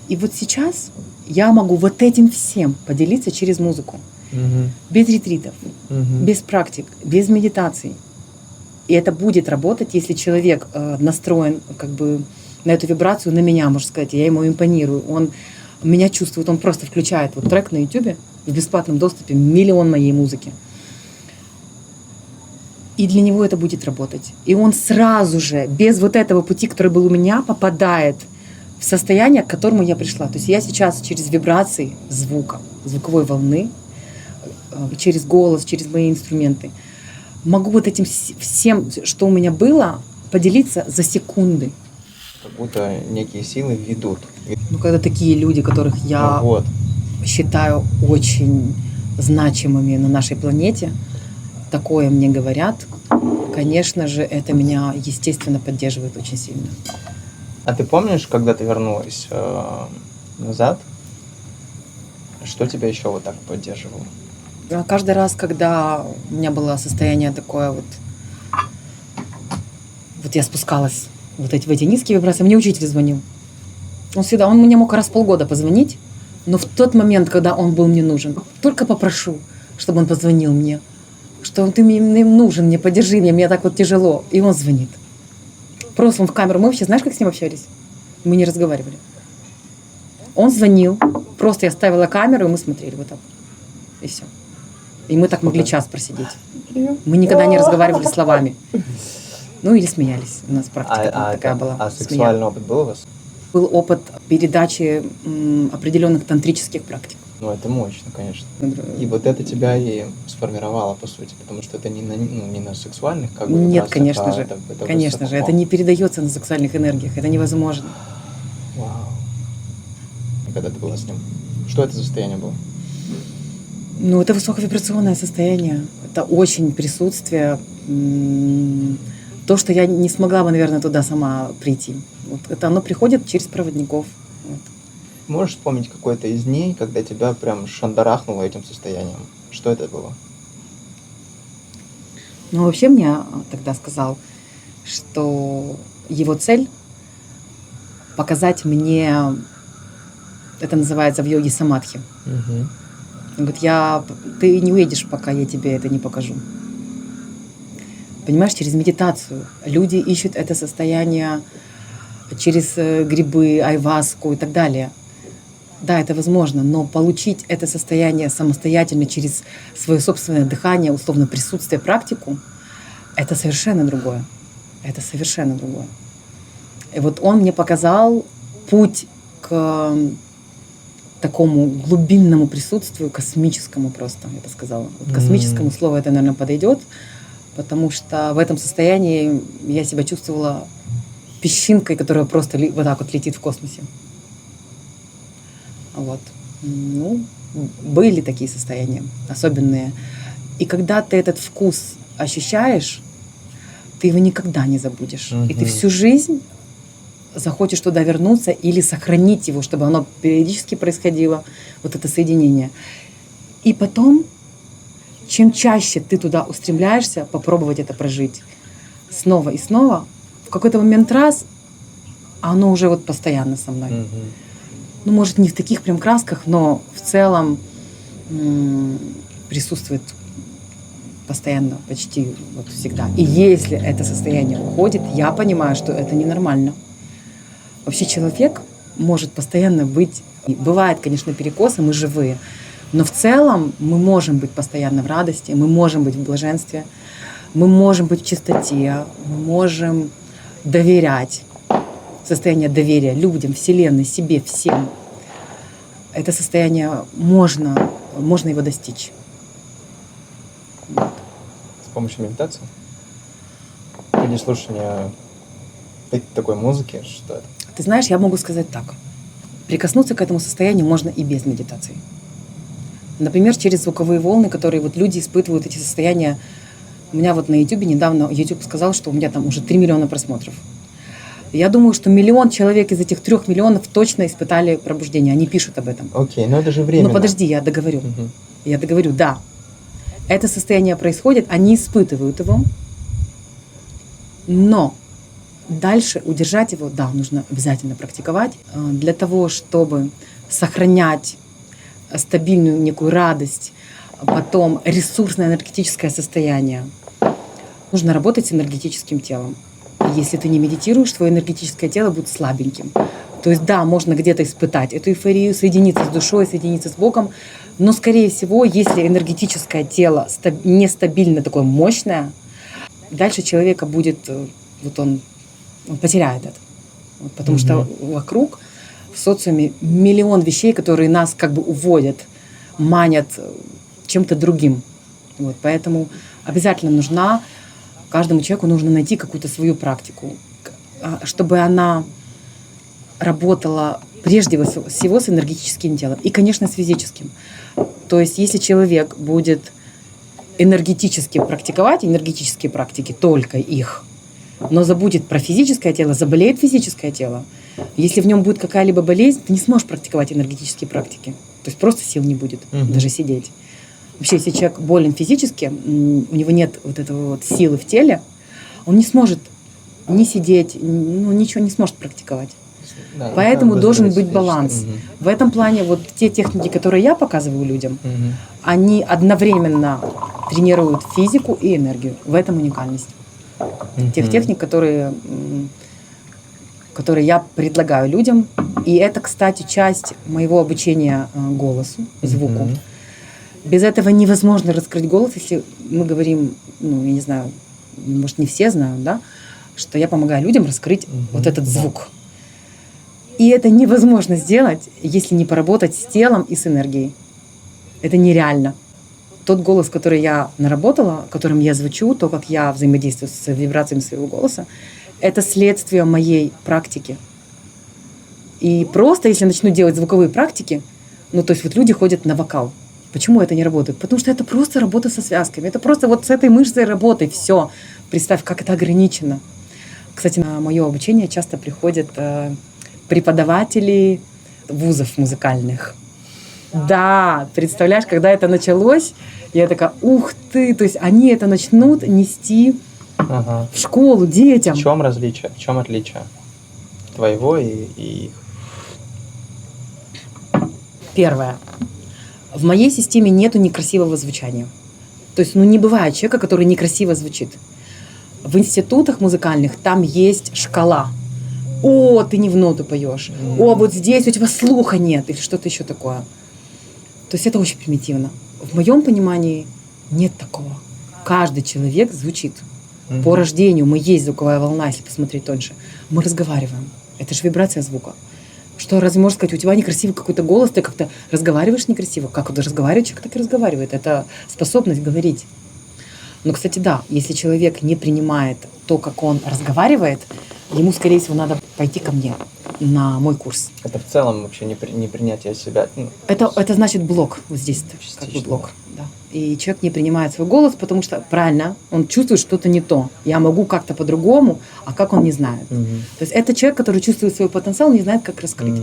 [SPEAKER 2] И вот сейчас я могу вот этим всем поделиться через музыку.
[SPEAKER 1] Мгм.
[SPEAKER 2] Без ретритов,
[SPEAKER 1] Мгм.
[SPEAKER 2] без практик, без медитаций. И это будет работать, если человек настроен на эту вибрацию, на меня, можно сказать. Я ему импонирую. Он меня чувствует, он просто включает трек на YouTube в бесплатном доступе, 1 000 000 моей музыки. И для него это будет работать. И он сразу же, без вот этого пути, который был у меня, попадает в состояние, к которому я пришла. То есть я сейчас через вибрации звука, звуковой волны, через голос, через мои инструменты могу вот этим всем, что у меня было, поделиться за секунды.
[SPEAKER 1] Как будто некие силы ведут.
[SPEAKER 2] Ну, когда такие люди, которых я
[SPEAKER 1] Ну, вот.
[SPEAKER 2] считаю очень значимыми на нашей планете, такое мне говорят, конечно же, это меня, естественно, поддерживает очень сильно.
[SPEAKER 1] А ты помнишь, когда ты вернулась назад, что тебя еще вот так поддерживало?
[SPEAKER 2] А каждый раз, когда у меня было состояние такое вот я спускалась в эти низкие вибрации, мне учитель звонил. Он мне мог раз в полгода позвонить, но в тот момент, когда он был мне нужен, только попрошу, чтобы он позвонил мне, что ты мне нужен, мне поддержи, мне так вот тяжело. И он звонит. Просто он в камеру. Мы вообще, знаешь, как с ним общались? Мы не разговаривали. Он звонил, просто я ставила камеру, и мы смотрели вот так. И все. И мы так могли час просидеть. Мы никогда не разговаривали словами. Ну или смеялись. У нас практика такая была.
[SPEAKER 1] А сексуальный опыт был у вас?
[SPEAKER 2] Был опыт передачи определенных тантрических практик.
[SPEAKER 1] Ну, это мощно, конечно. И вот это тебя и сформировало, по сути, потому что это не на сексуальных, как бы.
[SPEAKER 2] Нет, конечно же.
[SPEAKER 1] Это
[SPEAKER 2] конечно же, это не передается на сексуальных энергиях, это невозможно.
[SPEAKER 1] Вау. И когда ты была с ним? Что это за состояние было?
[SPEAKER 2] Ну, это высоковибрационное состояние. Это очень присутствие. То, что я не смогла бы, наверное, туда сама прийти. Вот это оно приходит через проводников. Вот.
[SPEAKER 1] Можешь вспомнить какой-то из дней, когда тебя прям шандарахнуло этим состоянием? Что это было?
[SPEAKER 2] Ну, вообще мне тогда сказал, что его цель — показать мне, это называется в йоге самадхи.
[SPEAKER 1] Угу.
[SPEAKER 2] Он говорит, ты не уедешь, пока я тебе это не покажу. Понимаешь, через медитацию. Люди ищут это состояние через грибы, айваску и так далее. Да, это возможно, но получить это состояние самостоятельно через свое собственное дыхание, условно присутствие, практику, это совершенно другое. Это совершенно другое. И вот он мне показал путь к такому глубинному присутствию, космическому просто, я бы сказала. Вот космическому слову это, наверное, подойдет, потому что в этом состоянии я себя чувствовала песчинкой, которая просто вот так вот летит в космосе. Вот. Ну, были такие состояния особенные. И когда ты этот вкус ощущаешь, ты его никогда не забудешь. И ты всю жизнь захочешь туда вернуться или сохранить его, чтобы оно периодически происходило, вот это соединение. И потом, чем чаще ты туда устремляешься, попробовать это прожить снова и снова, в какой-то момент раз, оно уже вот постоянно со мной. Ну, может, не в таких прям красках, но в целом присутствует постоянно, почти вот всегда. И если это состояние уходит, я понимаю, что это ненормально. Вообще человек может постоянно быть... И бывает, конечно, перекосы, мы живые, но в целом мы можем быть постоянно в радости, мы можем быть в блаженстве, мы можем быть в чистоте, мы можем доверять. Состояние доверия людям, Вселенной, себе, всем. Это состояние можно его достичь. Вот.
[SPEAKER 1] С помощью медитации? Или слушания такой музыки, что это?
[SPEAKER 2] Ты знаешь, я могу сказать так. Прикоснуться к этому состоянию можно и без медитации. Например, через звуковые волны, которые вот люди испытывают эти состояния. У меня вот на YouTube недавно YouTube сказал, что у меня там уже 3 миллиона просмотров. Я думаю, что 1 миллион человек из этих 3 миллионов точно испытали пробуждение. Они пишут об этом.
[SPEAKER 1] Окей, но это же временно.
[SPEAKER 2] Ну подожди, я договорю. Я договорю, да. Это состояние происходит, они испытывают его, но дальше удержать его, да, нужно обязательно практиковать для того, чтобы сохранять стабильную некую радость, потом ресурсное энергетическое состояние. Нужно работать с энергетическим телом. Если ты не медитируешь, твое энергетическое тело будет слабеньким. То есть, да, можно где-то испытать эту эйфорию, соединиться с душой, соединиться с Богом, но, скорее всего, если энергетическое тело нестабильно такое мощное, дальше человека будет, вот он потеряет это. Вот, потому что вокруг в социуме миллион вещей, которые нас как бы уводят, манят чем-то другим. Вот, поэтому обязательно каждому человеку нужно найти какую-то свою практику, чтобы она работала прежде всего с энергетическим телом и, конечно, с физическим. То есть, если человек будет энергетически практиковать, энергетические практики, только их, но забудет про физическое тело, заболеет физическое тело, если в нем будет какая-либо болезнь, ты не сможешь практиковать энергетические практики. То есть просто сил не будет, даже сидеть. Вообще, если человек болен физически, у него нет вот этого вот силы в теле, он не сможет ни сидеть, ничего не сможет практиковать. Да, поэтому должен быть баланс. В этом плане вот те техники, которые я показываю людям, они одновременно тренируют физику и энергию. В этом уникальность. Тех техник, которые я предлагаю людям. И это, кстати, часть моего обучения голосу, звуку. Без этого невозможно раскрыть голос, если мы говорим, я не знаю, может, не все знают, да, что я помогаю людям раскрыть вот этот звук. И это невозможно сделать, если не поработать с телом и с энергией. Это нереально. Тот голос, который я наработала, которым я звучу, то, как я взаимодействую с вибрациями своего голоса, это следствие моей практики. И просто, если начну делать звуковые практики, то есть вот люди ходят на вокал. Почему это не работает? Потому что это просто работа со связками. Это просто вот с этой мышцей работай, все. Представь, как это ограничено. Кстати, на мое обучение часто приходят преподаватели вузов музыкальных. Да, представляешь, когда это началось, я такая, ух ты, то есть они это начнут нести в школу детям.
[SPEAKER 1] В чем различие, в чем отличие твоего и их?
[SPEAKER 2] Первое. В моей системе нету некрасивого звучания. То есть, не бывает человека, который некрасиво звучит. В институтах музыкальных там есть шкала. О, ты не в ноту поешь. О, вот здесь у тебя слуха нет. Или что-то еще такое. То есть это очень примитивно. В моем понимании нет такого. Каждый человек звучит. По рождению мы есть звуковая волна, если посмотреть тоньше. Мы разговариваем. Это же вибрация звука. Что разве можно сказать, у тебя некрасивый какой-то голос, ты как-то разговариваешь некрасиво. Как он разговаривает, человек так и разговаривает. Это способность говорить. Но, кстати, да, если человек не принимает то, как он разговаривает, ему, скорее всего, надо пойти ко мне на мой курс.
[SPEAKER 1] Это в целом вообще не принятие себя?
[SPEAKER 2] Это значит блок. Вот здесь как бы блок. Да. И человек не принимает свой голос, потому что, правильно, он чувствует что-то не то. Я могу как-то по-другому, а как он не знает. То есть это человек, который чувствует свой потенциал, не знает, как раскрыть.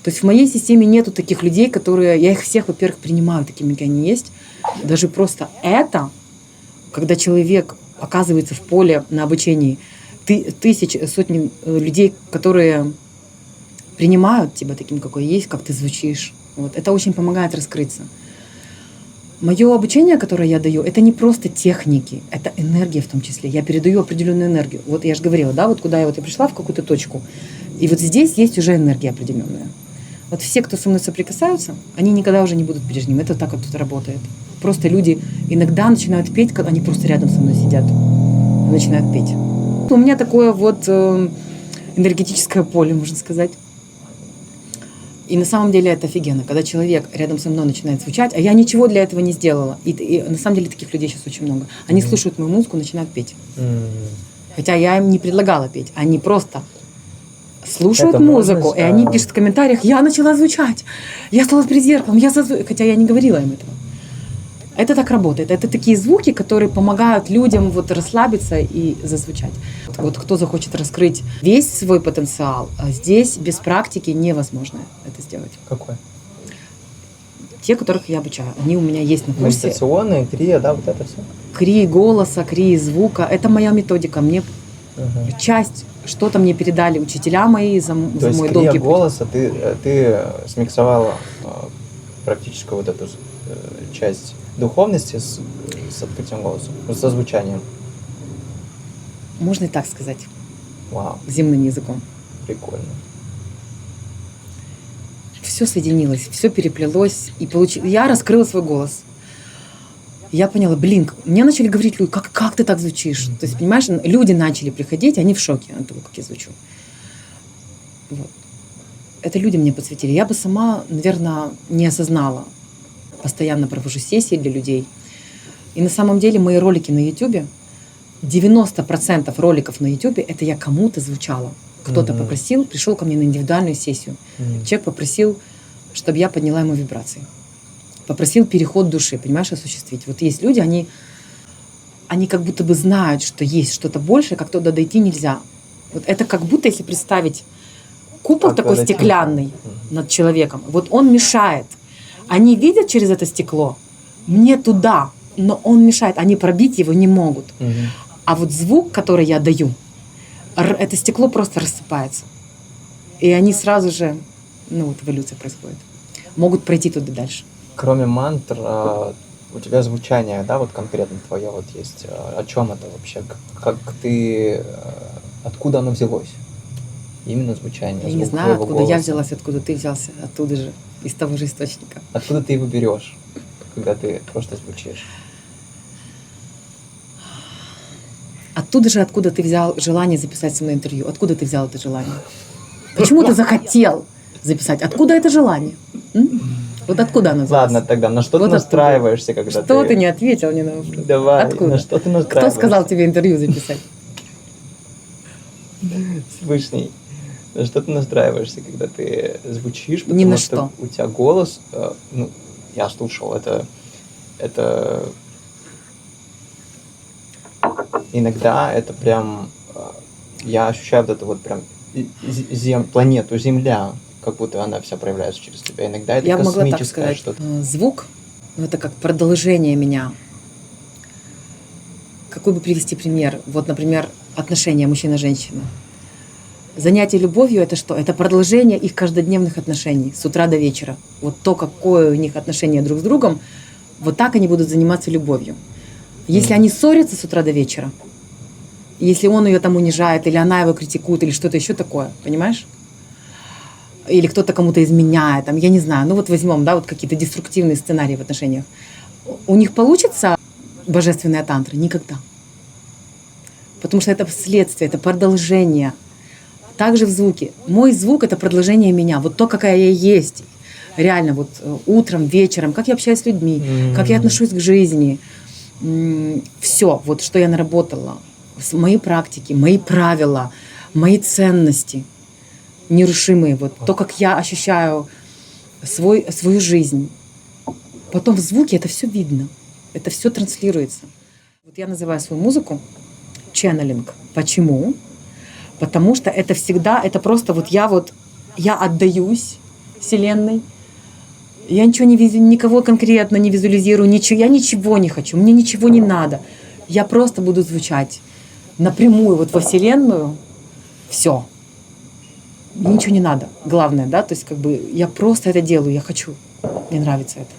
[SPEAKER 2] То есть в моей системе нету таких людей, которые... Я их всех, во-первых, принимаю такими, какие они есть. Даже просто это, когда человек оказывается в поле на обучении, тысячи, сотни людей, которые принимают тебя таким, какой есть, как ты звучишь. Вот. Это очень помогает раскрыться. Мое обучение, которое я даю, это не просто техники, это энергия в том числе. Я передаю определенную энергию. Вот я же говорила, да, вот куда я пришла в какую-то точку, и вот здесь есть уже энергия определенная. Вот все, кто со мной соприкасаются, они никогда уже не будут прежними. Это так вот тут работает. Просто люди иногда начинают петь, когда они просто рядом со мной сидят, начинают петь. У меня такое вот энергетическое поле, можно сказать. И на самом деле это офигенно, когда человек рядом со мной начинает звучать, а я ничего для этого не сделала. И на самом деле таких людей сейчас очень много. Они слушают мою музыку, начинают петь. Хотя я им не предлагала петь. Они просто слушают это музыку, и они пишут в комментариях, я начала звучать, я стала перед зеркалом, хотя я не говорила им этого. Это так работает. Это такие звуки, которые помогают людям вот расслабиться и зазвучать. Вот кто захочет раскрыть весь свой потенциал, здесь без практики невозможно это сделать.
[SPEAKER 1] Какой?
[SPEAKER 2] Те, которых я обучаю. Они у меня есть на курсе.
[SPEAKER 1] Медитационные, крия, да, вот это все?
[SPEAKER 2] Крии голоса, крии звука. Это моя методика. Мне часть, что-то мне передали учителя мои за мой долгий путь. То есть крия
[SPEAKER 1] голоса ты смиксовала практически вот эту часть духовности с открытием голоса, со звучанием.
[SPEAKER 2] Можно и так сказать.
[SPEAKER 1] Вау.
[SPEAKER 2] Земным языком.
[SPEAKER 1] Прикольно.
[SPEAKER 2] Все соединилось, все переплелось. И я раскрыла свой голос. Я поняла, блин, мне начали говорить люди, как ты так звучишь? То есть, понимаешь, люди начали приходить, они в шоке от того, как я звучу. Вот. Это люди мне подсветили. Я бы сама, наверное, не осознала. Постоянно провожу сессии для людей. И на самом деле мои ролики на YouTube, 90% роликов на YouTube, это я кому-то звучала. Кто-то попросил, пришел ко мне на индивидуальную сессию. Человек попросил, чтобы я подняла ему вибрации. Попросил переход души, понимаешь, осуществить. Вот есть люди, они как будто бы знают, что есть что-то большее, как туда дойти нельзя. Вот это как будто, если представить купол такой стеклянный над человеком, вот он мешает. Они видят через это стекло, мне туда, но он мешает, они пробить его не могут. А вот звук, который я даю, это стекло просто рассыпается. И они сразу же, вот эволюция происходит, могут пройти туда дальше.
[SPEAKER 1] Кроме мантр, у тебя звучание, да, вот конкретно твое вот есть. О чем это вообще? Как ты, откуда оно взялось? Именно звучание.
[SPEAKER 2] Я не знаю, откуда голоса. Я взялась, откуда ты взялся, оттуда же, из того же источника.
[SPEAKER 1] Откуда ты его берешь, когда ты просто звучишь?
[SPEAKER 2] Оттуда же, откуда ты взял желание записать со мной интервью. Откуда ты взял это желание? Почему ты захотел записать? Откуда это желание? Вот откуда оно взялось?
[SPEAKER 1] Ладно, тогда на что вот ты настраиваешься, когда
[SPEAKER 2] что ты не ответил мне на вопрос?
[SPEAKER 1] Давай,
[SPEAKER 2] откуда?
[SPEAKER 1] На что ты настраиваешься?
[SPEAKER 2] Кто сказал тебе интервью записать?
[SPEAKER 1] Всевышний. На что ты настраиваешься, когда ты звучишь?
[SPEAKER 2] Ни на что.
[SPEAKER 1] У тебя голос, я слушал, это иногда это прям, я ощущаю вот это вот прям планету Земля, как будто она вся проявляется через тебя. Иногда это
[SPEAKER 2] я
[SPEAKER 1] космическое
[SPEAKER 2] могла так сказать,
[SPEAKER 1] что-то.
[SPEAKER 2] Звук, это как продолжение меня. Какой бы привести пример? Вот, например, отношения мужчина-женщина. Занятие любовью – это что? Это продолжение их каждодневных отношений с утра до вечера. Вот то, какое у них отношение друг с другом, вот так они будут заниматься любовью. Если они ссорятся с утра до вечера, если он ее там унижает, или она его критикует, или что-то еще такое, понимаешь? Или кто-то кому-то изменяет, там, я не знаю, вот возьмем, да, вот какие-то деструктивные сценарии в отношениях. У них получится божественная тантра? Никогда. Потому что это следствие, это продолжение. Также в звуке. Мой звук – это продолжение меня. Вот то, какая я есть. Реально, вот утром, вечером, как я общаюсь с людьми, как я отношусь к жизни. Все, вот что я наработала. Мои практики, мои правила, мои ценности нерушимые. Вот то, как я ощущаю свою жизнь. Потом в звуке это все видно. Это все транслируется. Вот я называю свою музыку ченнелинг. Почему? Потому что это всегда, это просто я отдаюсь Вселенной. Я ничего никого конкретно не визуализирую, я ничего не хочу, мне ничего не надо. Я просто буду звучать напрямую вот во Вселенную. Все. Мне ничего не надо. Главное, да, то есть как бы я просто это делаю, я хочу. Мне нравится это.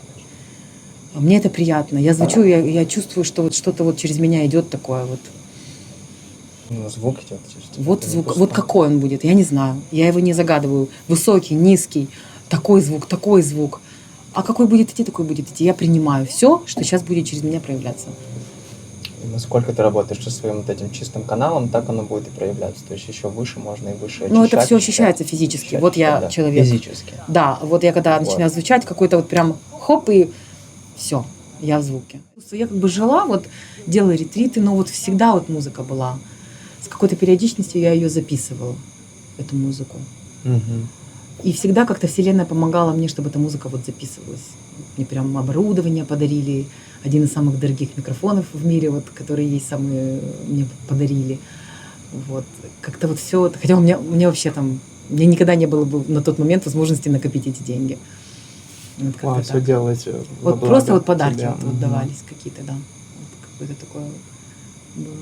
[SPEAKER 2] Мне это приятно. Я звучу, я чувствую, что вот что-то вот через меня идет такое вот.
[SPEAKER 1] Звук идет.
[SPEAKER 2] Вот звук, вот какой он будет, я не знаю. Я его не загадываю. Высокий, низкий, такой звук. А какой будет идти, такой будет идти. Я принимаю все, что сейчас будет через меня проявляться.
[SPEAKER 1] И насколько ты работаешь со своим вот этим чистым каналом, так оно будет и проявляться. То есть еще выше можно и выше очищать.
[SPEAKER 2] Ну, это все ощущается физически. Вот я человек.
[SPEAKER 1] Физически.
[SPEAKER 2] Да, вот я когда начинаю звучать, какой-то вот прям хоп, и все, я в звуке. Я как бы жила, вот делала ретриты, но вот всегда вот музыка была. С какой-то периодичностью я ее записывала, эту музыку. И всегда как-то Вселенная помогала мне, чтобы эта музыка вот записывалась. Мне прям оборудование подарили, один из самых дорогих микрофонов в мире, вот, которые есть, самые мне подарили. Вот. Как-то вот все, хотя у меня вообще там, у меня никогда не было бы на тот момент возможности накопить эти деньги. Вот
[SPEAKER 1] все делаете.
[SPEAKER 2] Вот просто вот подарки вот давались какие-то, да. Вот какое-то такое было.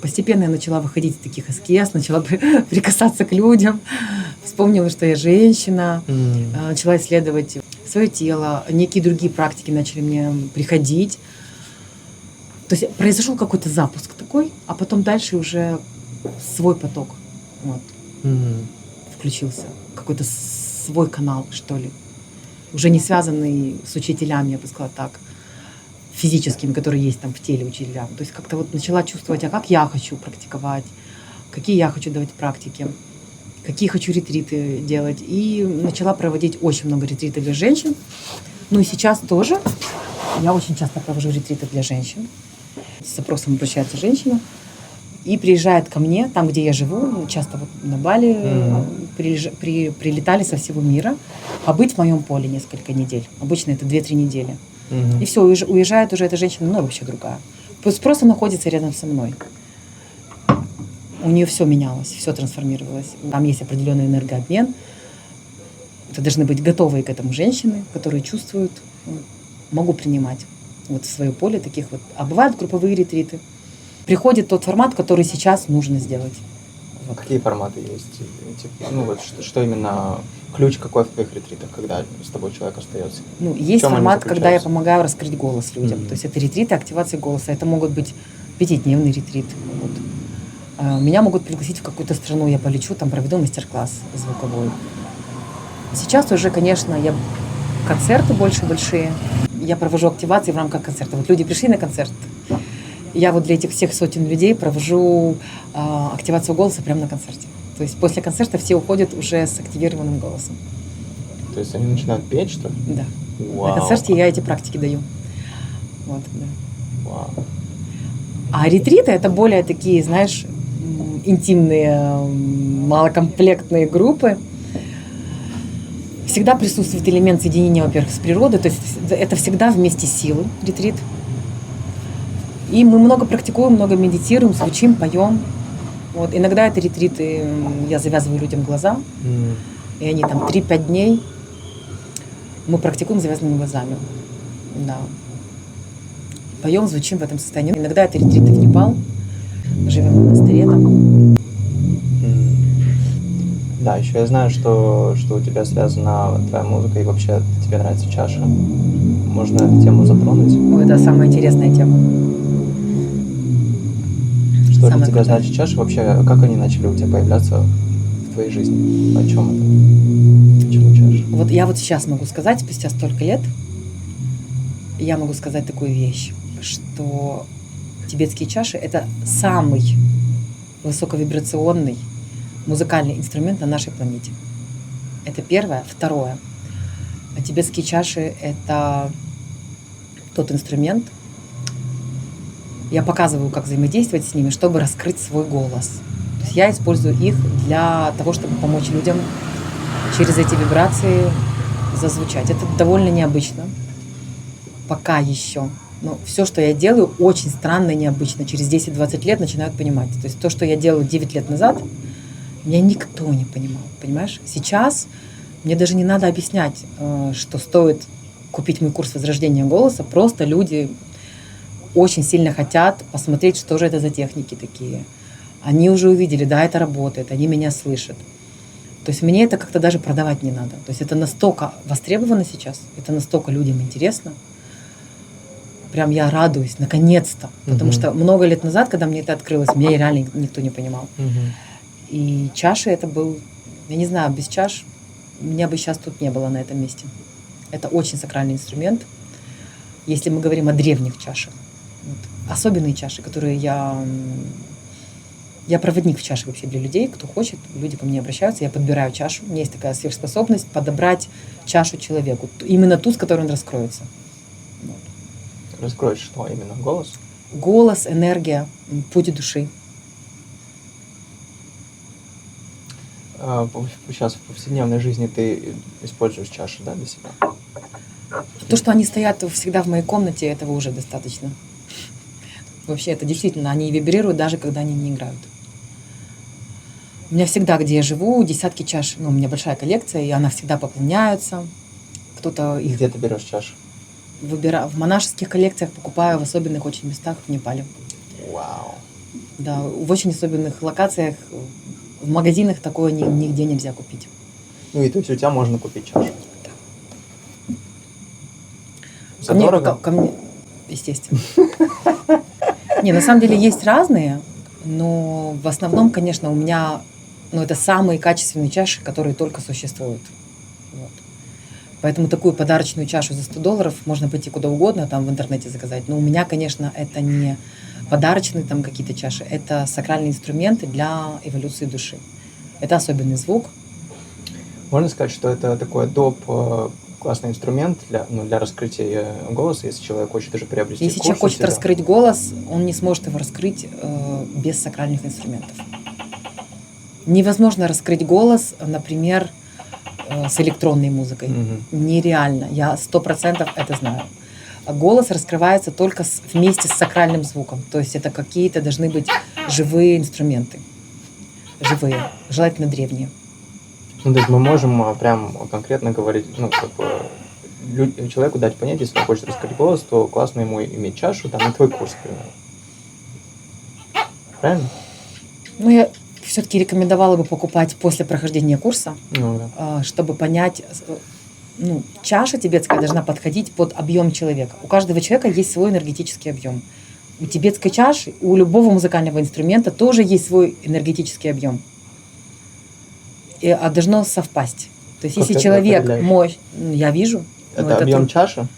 [SPEAKER 2] Постепенно я начала выходить из таких аскез, начала прикасаться к людям, вспомнила, что я женщина, начала исследовать свое тело, некие другие практики начали мне приходить. То есть произошел какой-то запуск такой, а потом дальше уже свой поток вот, включился, какой-то свой канал, что ли, уже не связанный с учителями, я бы сказала так. физическими, которые есть там в теле учителя. То есть как-то вот начала чувствовать, а как я хочу практиковать, какие я хочу давать практики, какие хочу ретриты делать. И начала проводить очень много ретритов для женщин. Ну и сейчас тоже. Я очень часто провожу ретриты для женщин. С запросом обращается женщина и приезжает ко мне, там, где я живу, часто вот на Бали, прилетали со всего мира, побыть в моем поле несколько недель. Обычно это 2-3 недели. И все, уезжает уже эта женщина, ну, вообще другая. Просто находится рядом со мной. У нее все менялось, все трансформировалось. Там есть определенный энергообмен. Это должны быть готовые к этому женщины, которые чувствуют, могу принимать вот в свое поле таких вот. А бывают групповые ретриты. Приходит тот формат, который сейчас нужно сделать.
[SPEAKER 1] Вот. Какие форматы есть? Ну вот что именно, ключ какой в твоих ретритах, когда с тобой человек остается?
[SPEAKER 2] Ну, есть формат, когда я помогаю раскрыть голос людям. То есть это ретриты активации голоса. Это могут быть 5-дневный ретрит. Вот. Меня могут пригласить в какую-то страну, я полечу, там проведу мастер-класс звуковой. Сейчас уже, конечно, концерты больше большие. Я провожу активации в рамках концерта. Вот люди пришли на концерт. Я вот для этих всех сотен людей провожу активацию голоса прямо на концерте. То есть после концерта все уходят уже с активированным голосом.
[SPEAKER 1] То есть они начинают петь, что ли?
[SPEAKER 2] Да.
[SPEAKER 1] Вау.
[SPEAKER 2] На концерте я эти практики даю. Вот, да.
[SPEAKER 1] Вау.
[SPEAKER 2] А ретриты — это более такие, знаешь, интимные, малокомплектные группы. Всегда присутствует элемент соединения, во-первых, с природой. То есть это всегда вместе силы, ретрит. И мы много практикуем, много медитируем, звучим, поем. Вот. Иногда это ретриты, я завязываю людям глаза, и они там 3-5 дней мы практикуем завязанными глазами. Да. Поем, звучим в этом состоянии. Иногда это ретриты в Непал, живем в монастыре там.
[SPEAKER 1] Да, еще я знаю, что у тебя связана твоя музыка и вообще тебе нравится чаша. Можно эту тему затронуть?
[SPEAKER 2] Ой, это самая интересная тема.
[SPEAKER 1] Что для тебя значит чаша? Вообще, как они начали у тебя появляться в твоей жизни? О чем это? Почему чаша?
[SPEAKER 2] Вот я вот сейчас могу сказать, спустя столько лет, я могу сказать такую вещь, что тибетские чаши — это самый высоковибрационный музыкальный инструмент на нашей планете. Это первое. Второе. А тибетские чаши — это тот инструмент, я показываю, как взаимодействовать с ними, чтобы раскрыть свой голос. То есть я использую их для того, чтобы помочь людям через эти вибрации зазвучать. Это довольно необычно. Пока еще. Но все, что я делаю, очень странно и необычно. Через 10-20 лет начинают понимать. То есть то, что я делала 9 лет назад, меня никто не понимал. Понимаешь? Сейчас мне даже не надо объяснять, что стоит купить мой курс возрождения голоса. Просто люди очень сильно хотят посмотреть, что же это за техники такие. Они уже увидели, да, это работает, они меня слышат. То есть мне это как-то даже продавать не надо. То есть это настолько востребовано сейчас, это настолько людям интересно. Прям я радуюсь, наконец-то. Потому что много лет назад, когда мне это открылось, меня реально никто не понимал. И чаши это был, я не знаю, без чаш меня бы сейчас тут не было на этом месте. Это очень сакральный инструмент. Если мы говорим о древних чашах. Вот. Особенные чаши, которые я проводник в чаше вообще для людей, кто хочет, люди ко мне обращаются, я подбираю чашу. У меня есть такая сверхспособность подобрать чашу человеку, именно ту, с которой он раскроется. Вот.
[SPEAKER 1] Раскроешь что именно? Голос?
[SPEAKER 2] Голос, энергия, путь души.
[SPEAKER 1] Сейчас в повседневной жизни ты используешь чаши, да, для себя?
[SPEAKER 2] То, что они стоят всегда в моей комнате, этого уже достаточно. Вообще, это действительно, они вибрируют, даже когда они не играют. У меня всегда, где я живу, десятки чаш. Ну, у меня большая коллекция, и она всегда пополняется. Кто-то их...
[SPEAKER 1] Где ты берешь чаши?
[SPEAKER 2] В монашеских коллекциях покупаю в особенных очень местах в Непале.
[SPEAKER 1] Вау.
[SPEAKER 2] Да, в очень особенных локациях. В магазинах такое нигде нельзя купить.
[SPEAKER 1] Ну и то есть у тебя можно купить чашу?
[SPEAKER 2] Да. Ко мне, естественно. Не, на самом деле есть разные, но в основном, конечно, у меня, это самые качественные чаши, которые только существуют. Вот. Поэтому такую подарочную чашу за $100 можно пойти куда угодно, там в интернете заказать. Но у меня, конечно, это не подарочные там какие-то чаши, это сакральные инструменты для эволюции души. Это особенный звук.
[SPEAKER 1] Можно сказать, что это такой доп. Классный инструмент для раскрытия голоса, если человек хочет уже приобрести
[SPEAKER 2] Если
[SPEAKER 1] курс
[SPEAKER 2] человек
[SPEAKER 1] у
[SPEAKER 2] хочет
[SPEAKER 1] тебя.
[SPEAKER 2] раскрыть голос, он не сможет его раскрыть без сакральных инструментов. Невозможно раскрыть голос, например, с электронной музыкой. Нереально. Я 100% это знаю. А голос раскрывается только вместе с сакральным звуком. То есть это какие-то должны быть живые инструменты. Живые, желательно древние.
[SPEAKER 1] Ну, то есть мы можем прям конкретно говорить, человеку дать понять, если он хочет раскрыть голос, то классно ему иметь чашу, там, и твой курс, к примеру. Правильно?
[SPEAKER 2] Ну, я все-таки рекомендовала бы покупать после прохождения курса,
[SPEAKER 1] Да.
[SPEAKER 2] чтобы понять, чаша тибетская должна подходить под объем человека. У каждого человека есть свой энергетический объем. У тибетской чаши, у любого музыкального инструмента тоже есть свой энергетический объем. А должно совпасть. То есть,
[SPEAKER 1] Как
[SPEAKER 2] если
[SPEAKER 1] ты это
[SPEAKER 2] человек
[SPEAKER 1] определяешь?
[SPEAKER 2] я вижу.
[SPEAKER 1] Это объем чаши?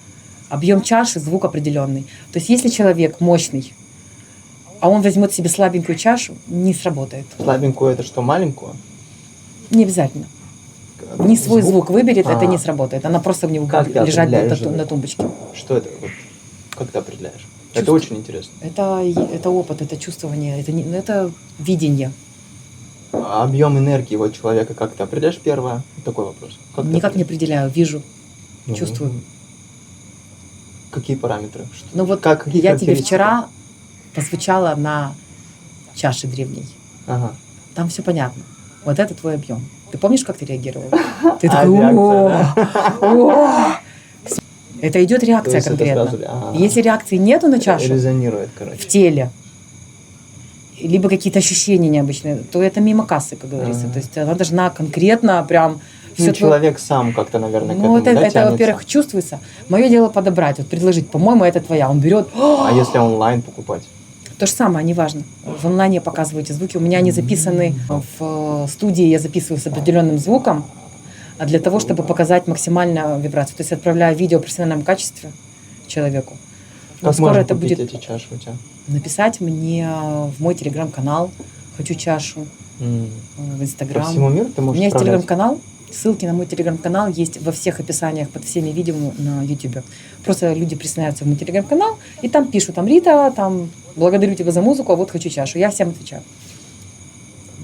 [SPEAKER 2] Объем чаши, звук определенный. То есть, если человек мощный, а он возьмет себе слабенькую чашу, не сработает.
[SPEAKER 1] Слабенькую это что, маленькую?
[SPEAKER 2] Не обязательно. Не свой звук выберет, это не сработает. Она просто у него
[SPEAKER 1] Как
[SPEAKER 2] будет лежать
[SPEAKER 1] определяешь
[SPEAKER 2] на тумбочке.
[SPEAKER 1] Что это? Как ты определяешь?
[SPEAKER 2] Чувство.
[SPEAKER 1] Это очень интересно.
[SPEAKER 2] Это опыт, это чувствование, это видение.
[SPEAKER 1] А объем энергии человека, как ты определяешь, первое? Такой вопрос.
[SPEAKER 2] Никак не определяю, вижу, чувствую.
[SPEAKER 1] Какие параметры?
[SPEAKER 2] Какие я тебе вчера позвучала на чаше древней.
[SPEAKER 1] Ага.
[SPEAKER 2] Там все понятно. Вот это твой объем. Ты помнишь, как ты реагировал? Ты такой, это идет реакция конкретно. Если реакции нету на чашу,
[SPEAKER 1] резонирует,
[SPEAKER 2] в теле, либо какие-то ощущения необычные, то это мимо кассы, как говорится. То есть она должна конкретно прям...
[SPEAKER 1] человек сам как-то, наверное, к этому
[SPEAKER 2] это, во-первых, чувствуется. Мое дело подобрать, предложить, по-моему, это твоя. Он берет...
[SPEAKER 1] А если онлайн покупать?
[SPEAKER 2] То же самое, неважно. В онлайне я показываю эти звуки. У меня они записаны в студии, я записываю с определенным звуком, а для того, чтобы показать максимальную вибрацию. То есть отправляю видео в профессиональном качестве человеку.
[SPEAKER 1] Как
[SPEAKER 2] скоро
[SPEAKER 1] можно
[SPEAKER 2] это
[SPEAKER 1] купить
[SPEAKER 2] будет
[SPEAKER 1] эти чаши у тебя?
[SPEAKER 2] написать мне в мой телеграм-канал «Хочу чашу», в Инстаграм.
[SPEAKER 1] По всему миру ты можешь
[SPEAKER 2] У меня есть
[SPEAKER 1] отправлять?
[SPEAKER 2] телеграм-канал. Ссылки на мой телеграм-канал есть во всех описаниях под всеми видео на YouTube. Просто люди присоединяются в мой телеграм-канал и там пишут, Рита, благодарю тебя за музыку, а вот хочу чашу. Я всем отвечаю.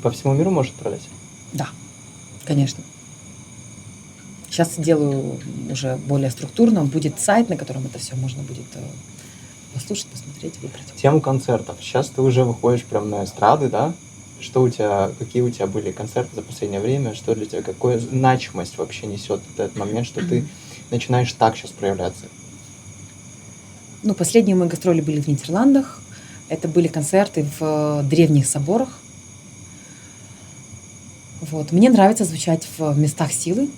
[SPEAKER 1] По всему миру можешь отправлять?
[SPEAKER 2] Да, конечно. Сейчас делаю уже более структурно. Будет сайт, на котором это все можно будет послушать, посмотреть, выбрать.
[SPEAKER 1] Тему концертов. Сейчас ты уже выходишь прям на эстрады, да? Какие у тебя были концерты за последнее время? Что для тебя, какую значимость вообще несет этот момент, что ты начинаешь так сейчас проявляться?
[SPEAKER 2] Последние мои гастроли были в Нидерландах. Это были концерты в древних соборах. Мне нравится звучать в местах силы.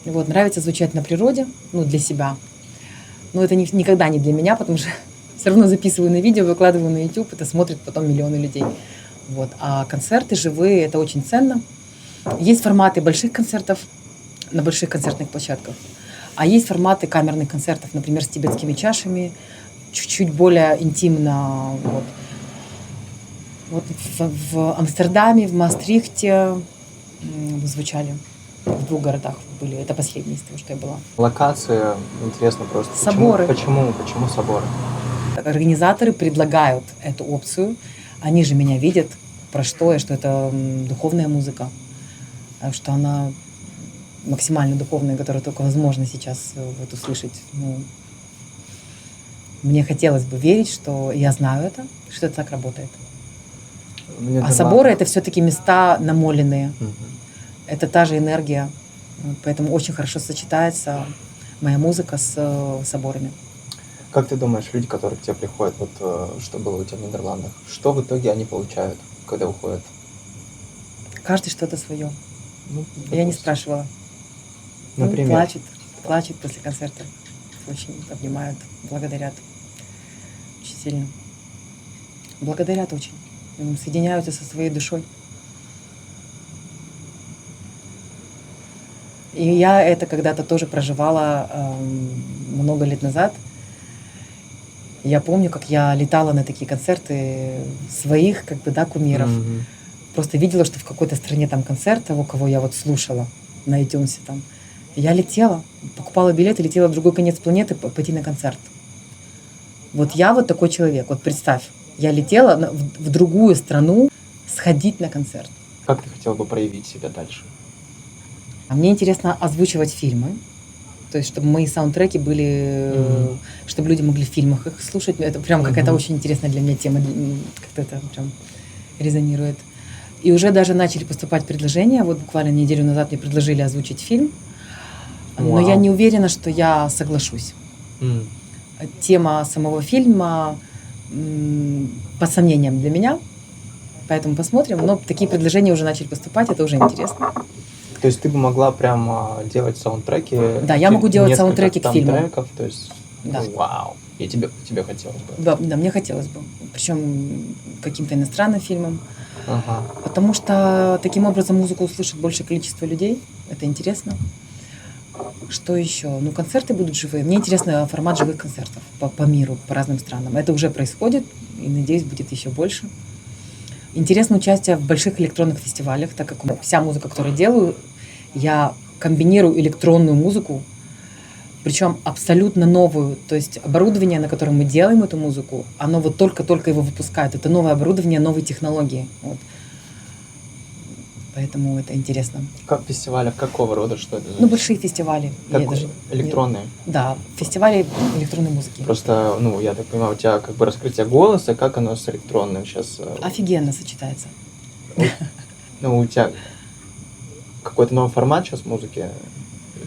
[SPEAKER 2] Нравится звучать на природе, для себя. Но это никогда не для меня, потому что все равно записываю на видео, выкладываю на YouTube, это смотрят потом миллионы людей. А концерты живые, это очень ценно. Есть форматы больших концертов на больших концертных площадках, а есть форматы камерных концертов, например, с тибетскими чашами, чуть-чуть более интимно. В Амстердаме, в Маастрихте звучали. В 2 городах были. Это последние из того, что я была.
[SPEAKER 1] Локация, интересно просто.
[SPEAKER 2] Соборы.
[SPEAKER 1] Почему соборы?
[SPEAKER 2] Организаторы предлагают эту опцию. Они же меня видят, про что это духовная музыка, что она максимально духовная, которую только возможно сейчас услышать. Мне хотелось бы верить, что я знаю это, что это так работает. Соборы — это все-таки места намоленные. Это та же энергия. Поэтому очень хорошо сочетается моя музыка с соборами.
[SPEAKER 1] Как ты думаешь, люди, которые к тебе приходят, что было у тебя в Нидерландах, что в итоге они получают, когда уходят?
[SPEAKER 2] Каждый что-то свое. Я не спрашивала.
[SPEAKER 1] Например?
[SPEAKER 2] Плачут после концерта. Очень обнимают, благодарят. Очень сильно. Благодарят очень. Соединяются со своей душой. И я это когда-то тоже проживала много лет назад. Я помню, как я летала на такие концерты своих, как бы, да, кумиров. Просто видела, что в какой-то стране там концерт того, кого я вот слушала на iTunes там. Я летела, покупала билеты, летела в другой конец планеты пойти на концерт. Вот я вот такой человек. Вот представь, я летела в другую страну сходить на концерт.
[SPEAKER 1] Как ты хотела бы проявить себя дальше?
[SPEAKER 2] А мне интересно озвучивать фильмы. То есть, чтобы мои саундтреки были, чтобы люди могли в фильмах их слушать. Это прям какая-то очень интересная для меня тема. Как-то это прям резонирует. И уже даже начали поступать предложения. Вот буквально неделю назад мне предложили озвучить фильм. Но я не уверена, что я соглашусь. Тема самого фильма под сомнением для меня. Поэтому посмотрим. Но такие предложения уже начали поступать. Это уже интересно.
[SPEAKER 1] То есть ты бы могла прямо делать саундтреки?
[SPEAKER 2] Да, я могу делать саундтреки к фильму.
[SPEAKER 1] Треков, то есть,
[SPEAKER 2] да.
[SPEAKER 1] Вау! И тебе хотелось бы?
[SPEAKER 2] Да, мне хотелось бы. Причем каким-то иностранным фильмом.
[SPEAKER 1] Ага.
[SPEAKER 2] Потому что таким образом музыку услышит большее количество людей. Это интересно. Что еще? Ну, концерты будут живые. Мне интересно формат живых концертов по миру, по разным странам. Это уже происходит, и, надеюсь, будет еще больше. Интересно участие в больших электронных фестивалях, так как вся музыка, которую делаю, я комбинирую электронную музыку, причем абсолютно новую. То есть оборудование, на котором мы делаем эту музыку, оно вот только-только его выпускают. Это новое оборудование, новые технологии. Вот. Поэтому это интересно.
[SPEAKER 1] Как фестивалях какого рода? Что это?
[SPEAKER 2] Ну, большие фестивали.
[SPEAKER 1] Электронные?
[SPEAKER 2] Да, фестивали электронной музыки.
[SPEAKER 1] Просто, я так понимаю, у тебя как бы раскрытие голоса, как оно с электронным сейчас?
[SPEAKER 2] Офигенно сочетается.
[SPEAKER 1] У тебя какой-то новый формат сейчас музыки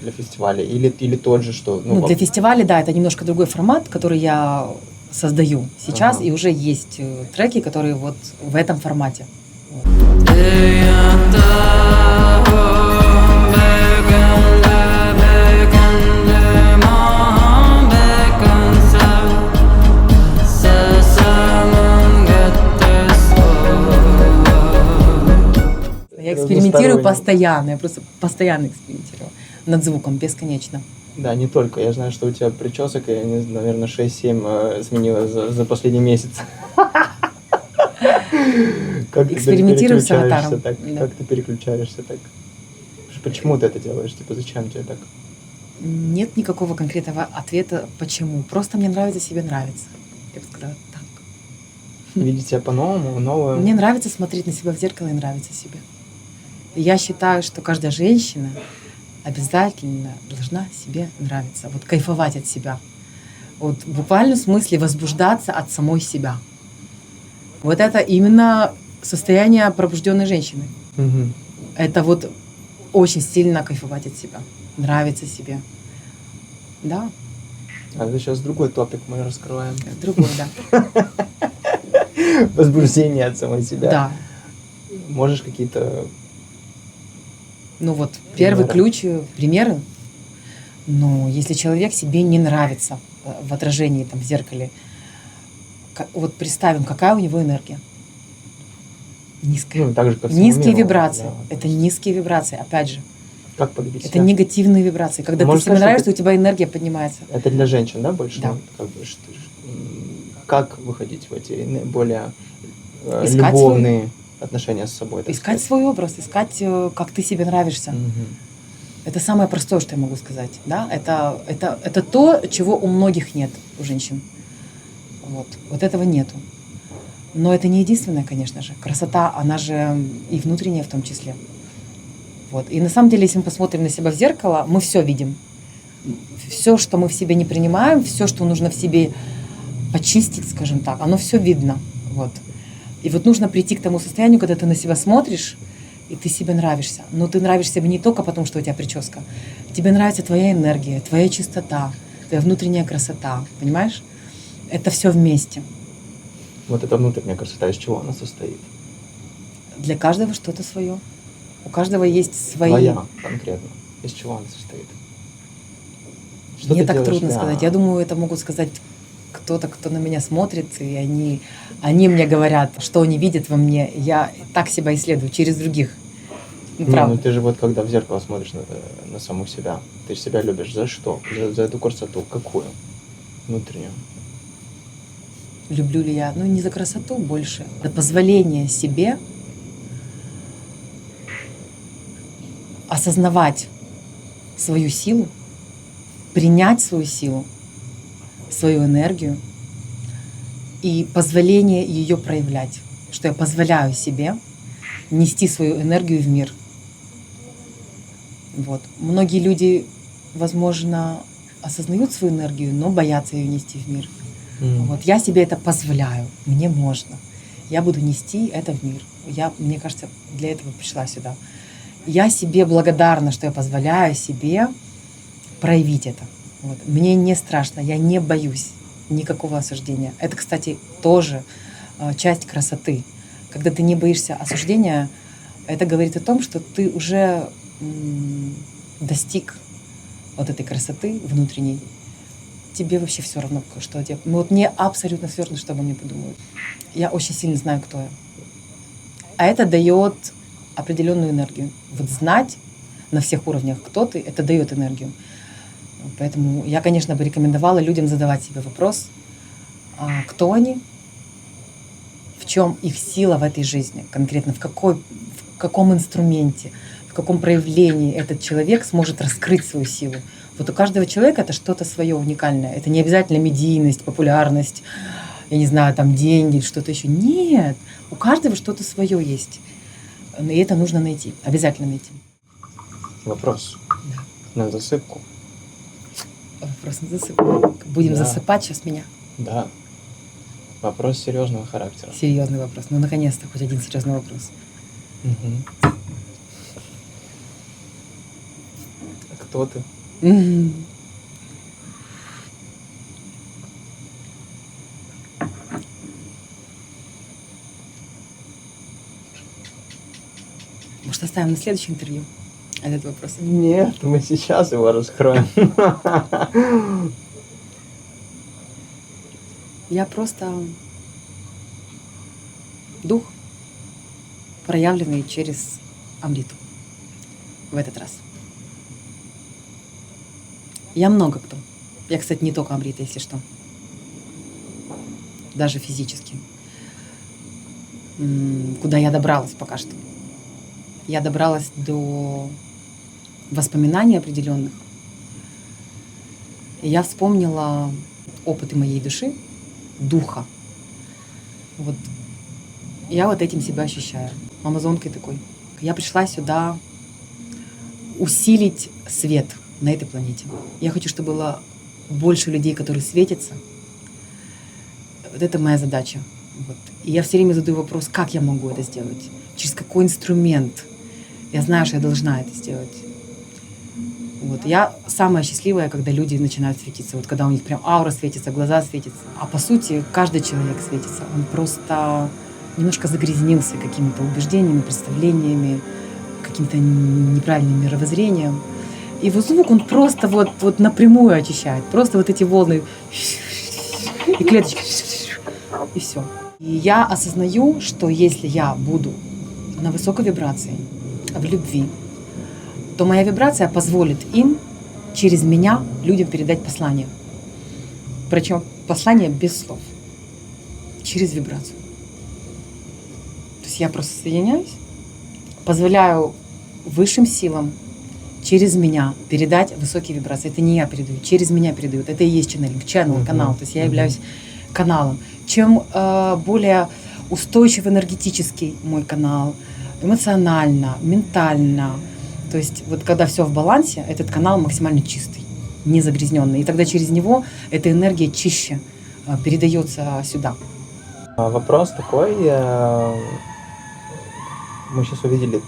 [SPEAKER 1] для фестиваля? Или тот же, что...
[SPEAKER 2] Для фестиваля, да, это немножко другой формат, который я создаю сейчас, и уже есть треки, которые вот в этом формате. Я экспериментирую постоянно, я просто постоянно экспериментирую над звуком, бесконечно.
[SPEAKER 1] Да, не только. Я знаю, что у тебя причесок, я, наверное, 6-7 сменила за последний месяц. Как
[SPEAKER 2] экспериментирую с аватаром.
[SPEAKER 1] Как ты переключаешься так? Почему ты это делаешь? Зачем тебе так?
[SPEAKER 2] Нет никакого конкретного ответа, почему. Просто мне нравится себе нравится. Я бы сказала так.
[SPEAKER 1] Видеть себя по-новому, новое.
[SPEAKER 2] Мне нравится смотреть на себя в зеркало и нравится себе. Я считаю, что каждая женщина обязательно должна себе нравиться. Вот кайфовать от себя. Вот в буквальном смысле возбуждаться от самой себя. Вот это именно состояние пробужденной женщины.
[SPEAKER 1] Угу.
[SPEAKER 2] Это вот очень сильно кайфовать от себя. Нравится себе. Да.
[SPEAKER 1] А это сейчас другой топик мы раскрываем.
[SPEAKER 2] Другой, да.
[SPEAKER 1] Возбуждение от самой себя.
[SPEAKER 2] Да.
[SPEAKER 1] Можешь какие-то...
[SPEAKER 2] Первый ключ, примеры. Если человек себе не нравится в отражении там, в зеркале, вот представим, какая у него энергия. Низкая.
[SPEAKER 1] Так же, как
[SPEAKER 2] низкие
[SPEAKER 1] миру,
[SPEAKER 2] вибрации.
[SPEAKER 1] Да.
[SPEAKER 2] Это низкие вибрации, опять же.
[SPEAKER 1] Как полюбить себя?
[SPEAKER 2] Это негативные вибрации. Когда ты себе нравишься, у тебя энергия поднимается.
[SPEAKER 1] Это для женщин, да, больше?
[SPEAKER 2] Да.
[SPEAKER 1] Как выходить в эти более любовные отношения с собой?
[SPEAKER 2] Искать свой образ, искать, как ты себе нравишься.
[SPEAKER 1] Угу.
[SPEAKER 2] Это самое простое, что я могу сказать. Да? Это то, чего у многих нет, у женщин. Вот этого нету. Но это не единственное, конечно же. Красота, она же и внутренняя в том числе. И на самом деле, если мы посмотрим на себя в зеркало, мы все видим. Все, что мы в себе не принимаем, все, что нужно в себе почистить, скажем так, оно все видно. И нужно прийти к тому состоянию, когда ты на себя смотришь, и ты себе нравишься. Но ты нравишься себе не только потому, что у тебя прическа. Тебе нравится твоя энергия, твоя чистота, твоя внутренняя красота. Понимаешь? Это все вместе.
[SPEAKER 1] Вот эта внутренняя красота, из чего она состоит?
[SPEAKER 2] Для каждого что-то свое. У каждого есть свои...
[SPEAKER 1] Твоя конкретно. Из чего она состоит? Что
[SPEAKER 2] Мне так трудно сказать. Я думаю, это могут сказать кто-то, кто на меня смотрит, и они мне говорят, что они видят во мне. Я так себя исследую через других. Ну,
[SPEAKER 1] Не, ну
[SPEAKER 2] правда.
[SPEAKER 1] ты же вот когда в зеркало смотришь на саму себя, ты же себя любишь за что? За эту красоту. Какую? Внутреннюю.
[SPEAKER 2] Люблю ли я? Ну, не за красоту больше. Это позволение себе осознавать свою силу, принять свою силу, свою энергию и позволение ее проявлять. Что я позволяю себе нести свою энергию в мир. Вот. Многие люди, возможно, осознают свою энергию, но боятся ее нести в мир. Вот. Я себе это позволяю, мне можно. Я буду нести это в мир. Мне кажется, для этого пришла сюда. Я себе благодарна, что я позволяю себе проявить это. Вот. Мне не страшно, я не боюсь никакого осуждения. Это, кстати, тоже часть красоты. Когда ты не боишься осуждения, это говорит о том, что ты уже достиг вот этой красоты внутренней. Тебе вообще все равно, что тебе. Ну, вот мне абсолютно все равно, что обо мне подумают. Я очень сильно знаю, кто я. А это дает определенную энергию. Вот знать на всех уровнях, кто ты, это дает энергию. Поэтому я, конечно, бы рекомендовала людям задавать себе вопрос, кто они, в чем их сила в этой жизни, конкретно в каком инструменте, в каком проявлении этот человек сможет раскрыть свою силу. Вот у каждого человека это что-то свое уникальное. Это не обязательно медийность, популярность, я не знаю, там деньги, что-то еще. Нет, у каждого что-то свое есть. И это нужно найти, обязательно найти.
[SPEAKER 1] Вопрос.
[SPEAKER 2] Да.
[SPEAKER 1] На засыпку.
[SPEAKER 2] Вопрос на засыпку. Будем
[SPEAKER 1] Да.
[SPEAKER 2] засыпать сейчас меня.
[SPEAKER 1] Да. Вопрос серьезного характера.
[SPEAKER 2] Серьезный вопрос. Ну, наконец-то, хоть один серьезный вопрос.
[SPEAKER 1] Мгм. А кто ты?
[SPEAKER 2] Мгм. Может, оставим на следующее интервью этот вопрос?
[SPEAKER 1] Нет, мы сейчас его раскроем.
[SPEAKER 2] Я просто дух, проявленный через Амриту в этот раз. Я много кто. Я, кстати, не только Амрита, если что. Даже физически. Куда я добралась пока что. Я добралась до воспоминаний определенных. И я вспомнила опыты моей души, духа. Вот я вот этим себя ощущаю. Амазонкой такой. Я пришла сюда усилить свет на этой планете. Я хочу, чтобы было больше людей, которые светятся. Вот это моя задача. Вот. И я все время задаю вопрос, как я могу это сделать? Через какой инструмент? Я знаю, что я должна это сделать. Вот. Я самая счастливая, когда люди начинают светиться. Вот когда у них прям аура светится, глаза светятся. А по сути, каждый человек светится. Он просто немножко загрязнился какими-то убеждениями, представлениями, каким-то неправильным мировоззрением. И вот звук, он просто вот напрямую очищает. Просто вот эти волны и клеточки. И все. И я осознаю, что если я буду на высокой вибрации, в любви, то моя вибрация позволит им через меня людям передать послание. Причем послание без слов. Через вибрацию. То есть я просто соединяюсь, позволяю высшим силам через меня передать высокие вибрации. Это не я передаю, через меня передают. Это и есть ченнелинг, канал. То есть я являюсь каналом. Чем более устойчив энергетический мой канал, эмоционально, ментально. То есть вот когда все в балансе, этот канал максимально чистый, не загрязненный. И тогда через него эта энергия чище передается сюда.
[SPEAKER 1] Вопрос такой. Мы сейчас увидели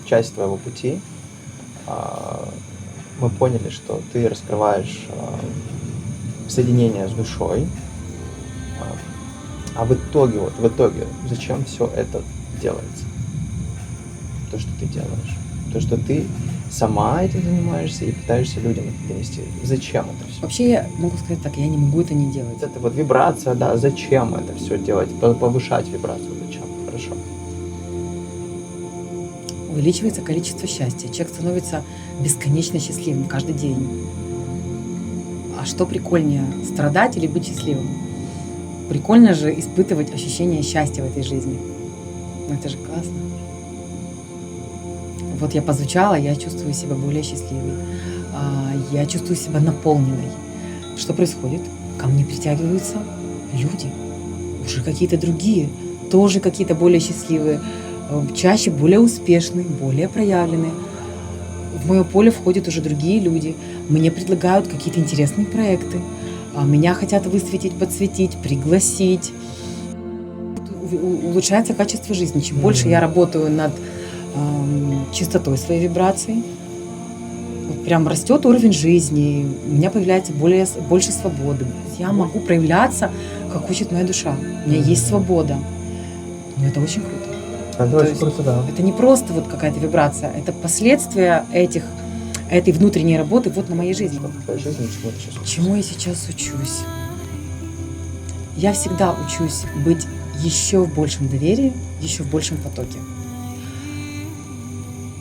[SPEAKER 1] часть твоего пути. Мы поняли, что ты раскрываешь соединение с душой. А в итоге, зачем все это делается? То, что ты делаешь. То, что ты сама этим занимаешься и пытаешься людям это донести. Зачем это все?
[SPEAKER 2] Вообще я могу сказать так, я не могу это не делать.
[SPEAKER 1] Это вот вибрация, да, зачем это все делать? Повышать вибрацию зачем? Хорошо.
[SPEAKER 2] увеличивается количество счастья. Человек становится бесконечно счастливым каждый день. А что прикольнее, страдать или быть счастливым? Прикольно же испытывать ощущение счастья в этой жизни. Ну, это же классно. Вот я позвучала, я чувствую себя более счастливой. Я чувствую себя наполненной. Что происходит? Ко мне притягиваются люди. Уже какие-то другие. Тоже какие-то более счастливые. Чаще более успешные, более проявленные. В мое поле входят уже другие люди. Мне предлагают какие-то интересные проекты. Меня хотят высветить, подсветить, пригласить. Улучшается качество жизни. Чем больше я работаю над чистотой своей вибрации, вот прям растет уровень жизни, у меня появляется больше свободы. Я могу проявляться, как хочет моя душа. У меня есть свобода. Но это очень круто.
[SPEAKER 1] Это очень круто, да.
[SPEAKER 2] Это не просто вот какая-то вибрация, это последствия этой внутренней работы вот на моей жизни. Чему я сейчас учусь? Я всегда учусь быть еще в большем доверии, еще в большем потоке.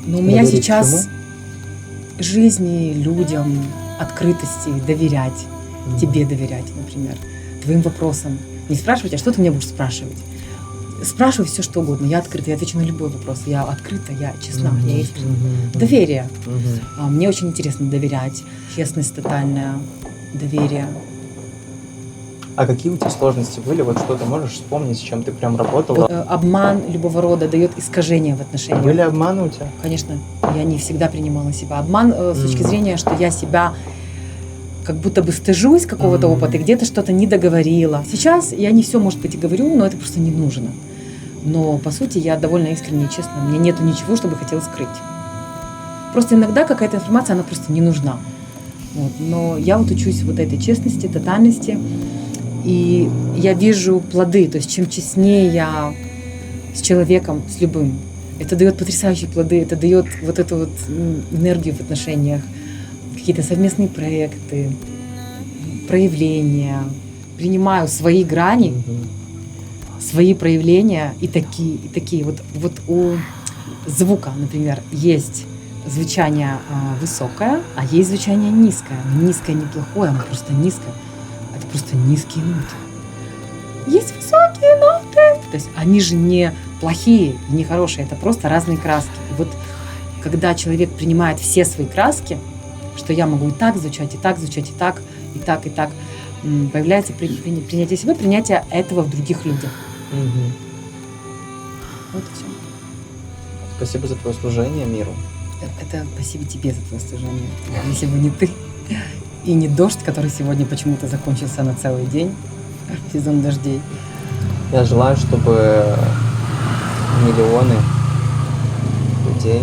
[SPEAKER 2] Но у меня сейчас жизни, людям, открытости, доверять, тебе доверять, например, твоим вопросам. Не спрашивать, а что ты меня будешь спрашивать? Спрашивай все, что угодно. Я открыта, я отвечу на любой вопрос. Я открыта, я честна, я искренна. Доверие. Мне очень интересно доверять. Честность тотальная, доверие.
[SPEAKER 1] А какие у тебя сложности были? Вот что ты можешь вспомнить, с чем ты прям работала?
[SPEAKER 2] Обман любого рода дает искажения в отношениях.
[SPEAKER 1] Были обманы у тебя?
[SPEAKER 2] Конечно, я не всегда принимала себя. Обман с точки зрения, что я себя как будто бы стыжусь какого-то опыта и где-то что-то не договорила. Сейчас я не все, может быть, и говорю, но это просто не нужно. Но, по сути, я довольно искренне и честна. Мне нету ничего, что бы хотела скрыть. Просто иногда какая-то информация, она просто не нужна. Вот. Но я вот учусь вот этой честности, тотальности. И я вижу плоды. То есть, чем честнее я с человеком, с любым, это дает потрясающие плоды. Это дает вот эту вот энергию в отношениях. Какие-то совместные проекты, проявления. Принимаю свои грани, свои проявления и такие. Вот у звука, например, есть звучание высокое, а есть звучание низкое. Но низкое неплохое, оно просто низкое. Это просто низкие ноты. Есть высокие ноты. То есть они же не плохие и не хорошие, это просто разные краски. И вот когда человек принимает все свои краски, что я могу и так звучать, и так звучать, и так, и так, и так, появляется принятие себя, принятие этого в других людях. Вот и все.
[SPEAKER 1] Спасибо за твое служение миру.
[SPEAKER 2] Это спасибо тебе за твое служение. Если бы не ты и не дождь, который сегодня почему-то закончился на целый день, сезон дождей.
[SPEAKER 1] Я желаю, чтобы миллионы людей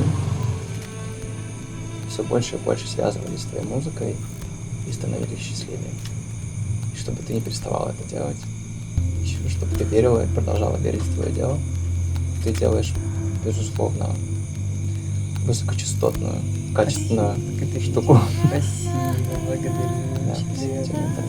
[SPEAKER 1] все больше и больше связывались с твоей музыкой и становились счастливее. И чтобы ты не переставала это делать. И чтобы ты верила и продолжала верить в твое дело. Ты делаешь, безусловно, высокочастотную, качественную штуку.
[SPEAKER 2] Спасибо, благодарю.
[SPEAKER 1] Да,
[SPEAKER 2] Очень приятно.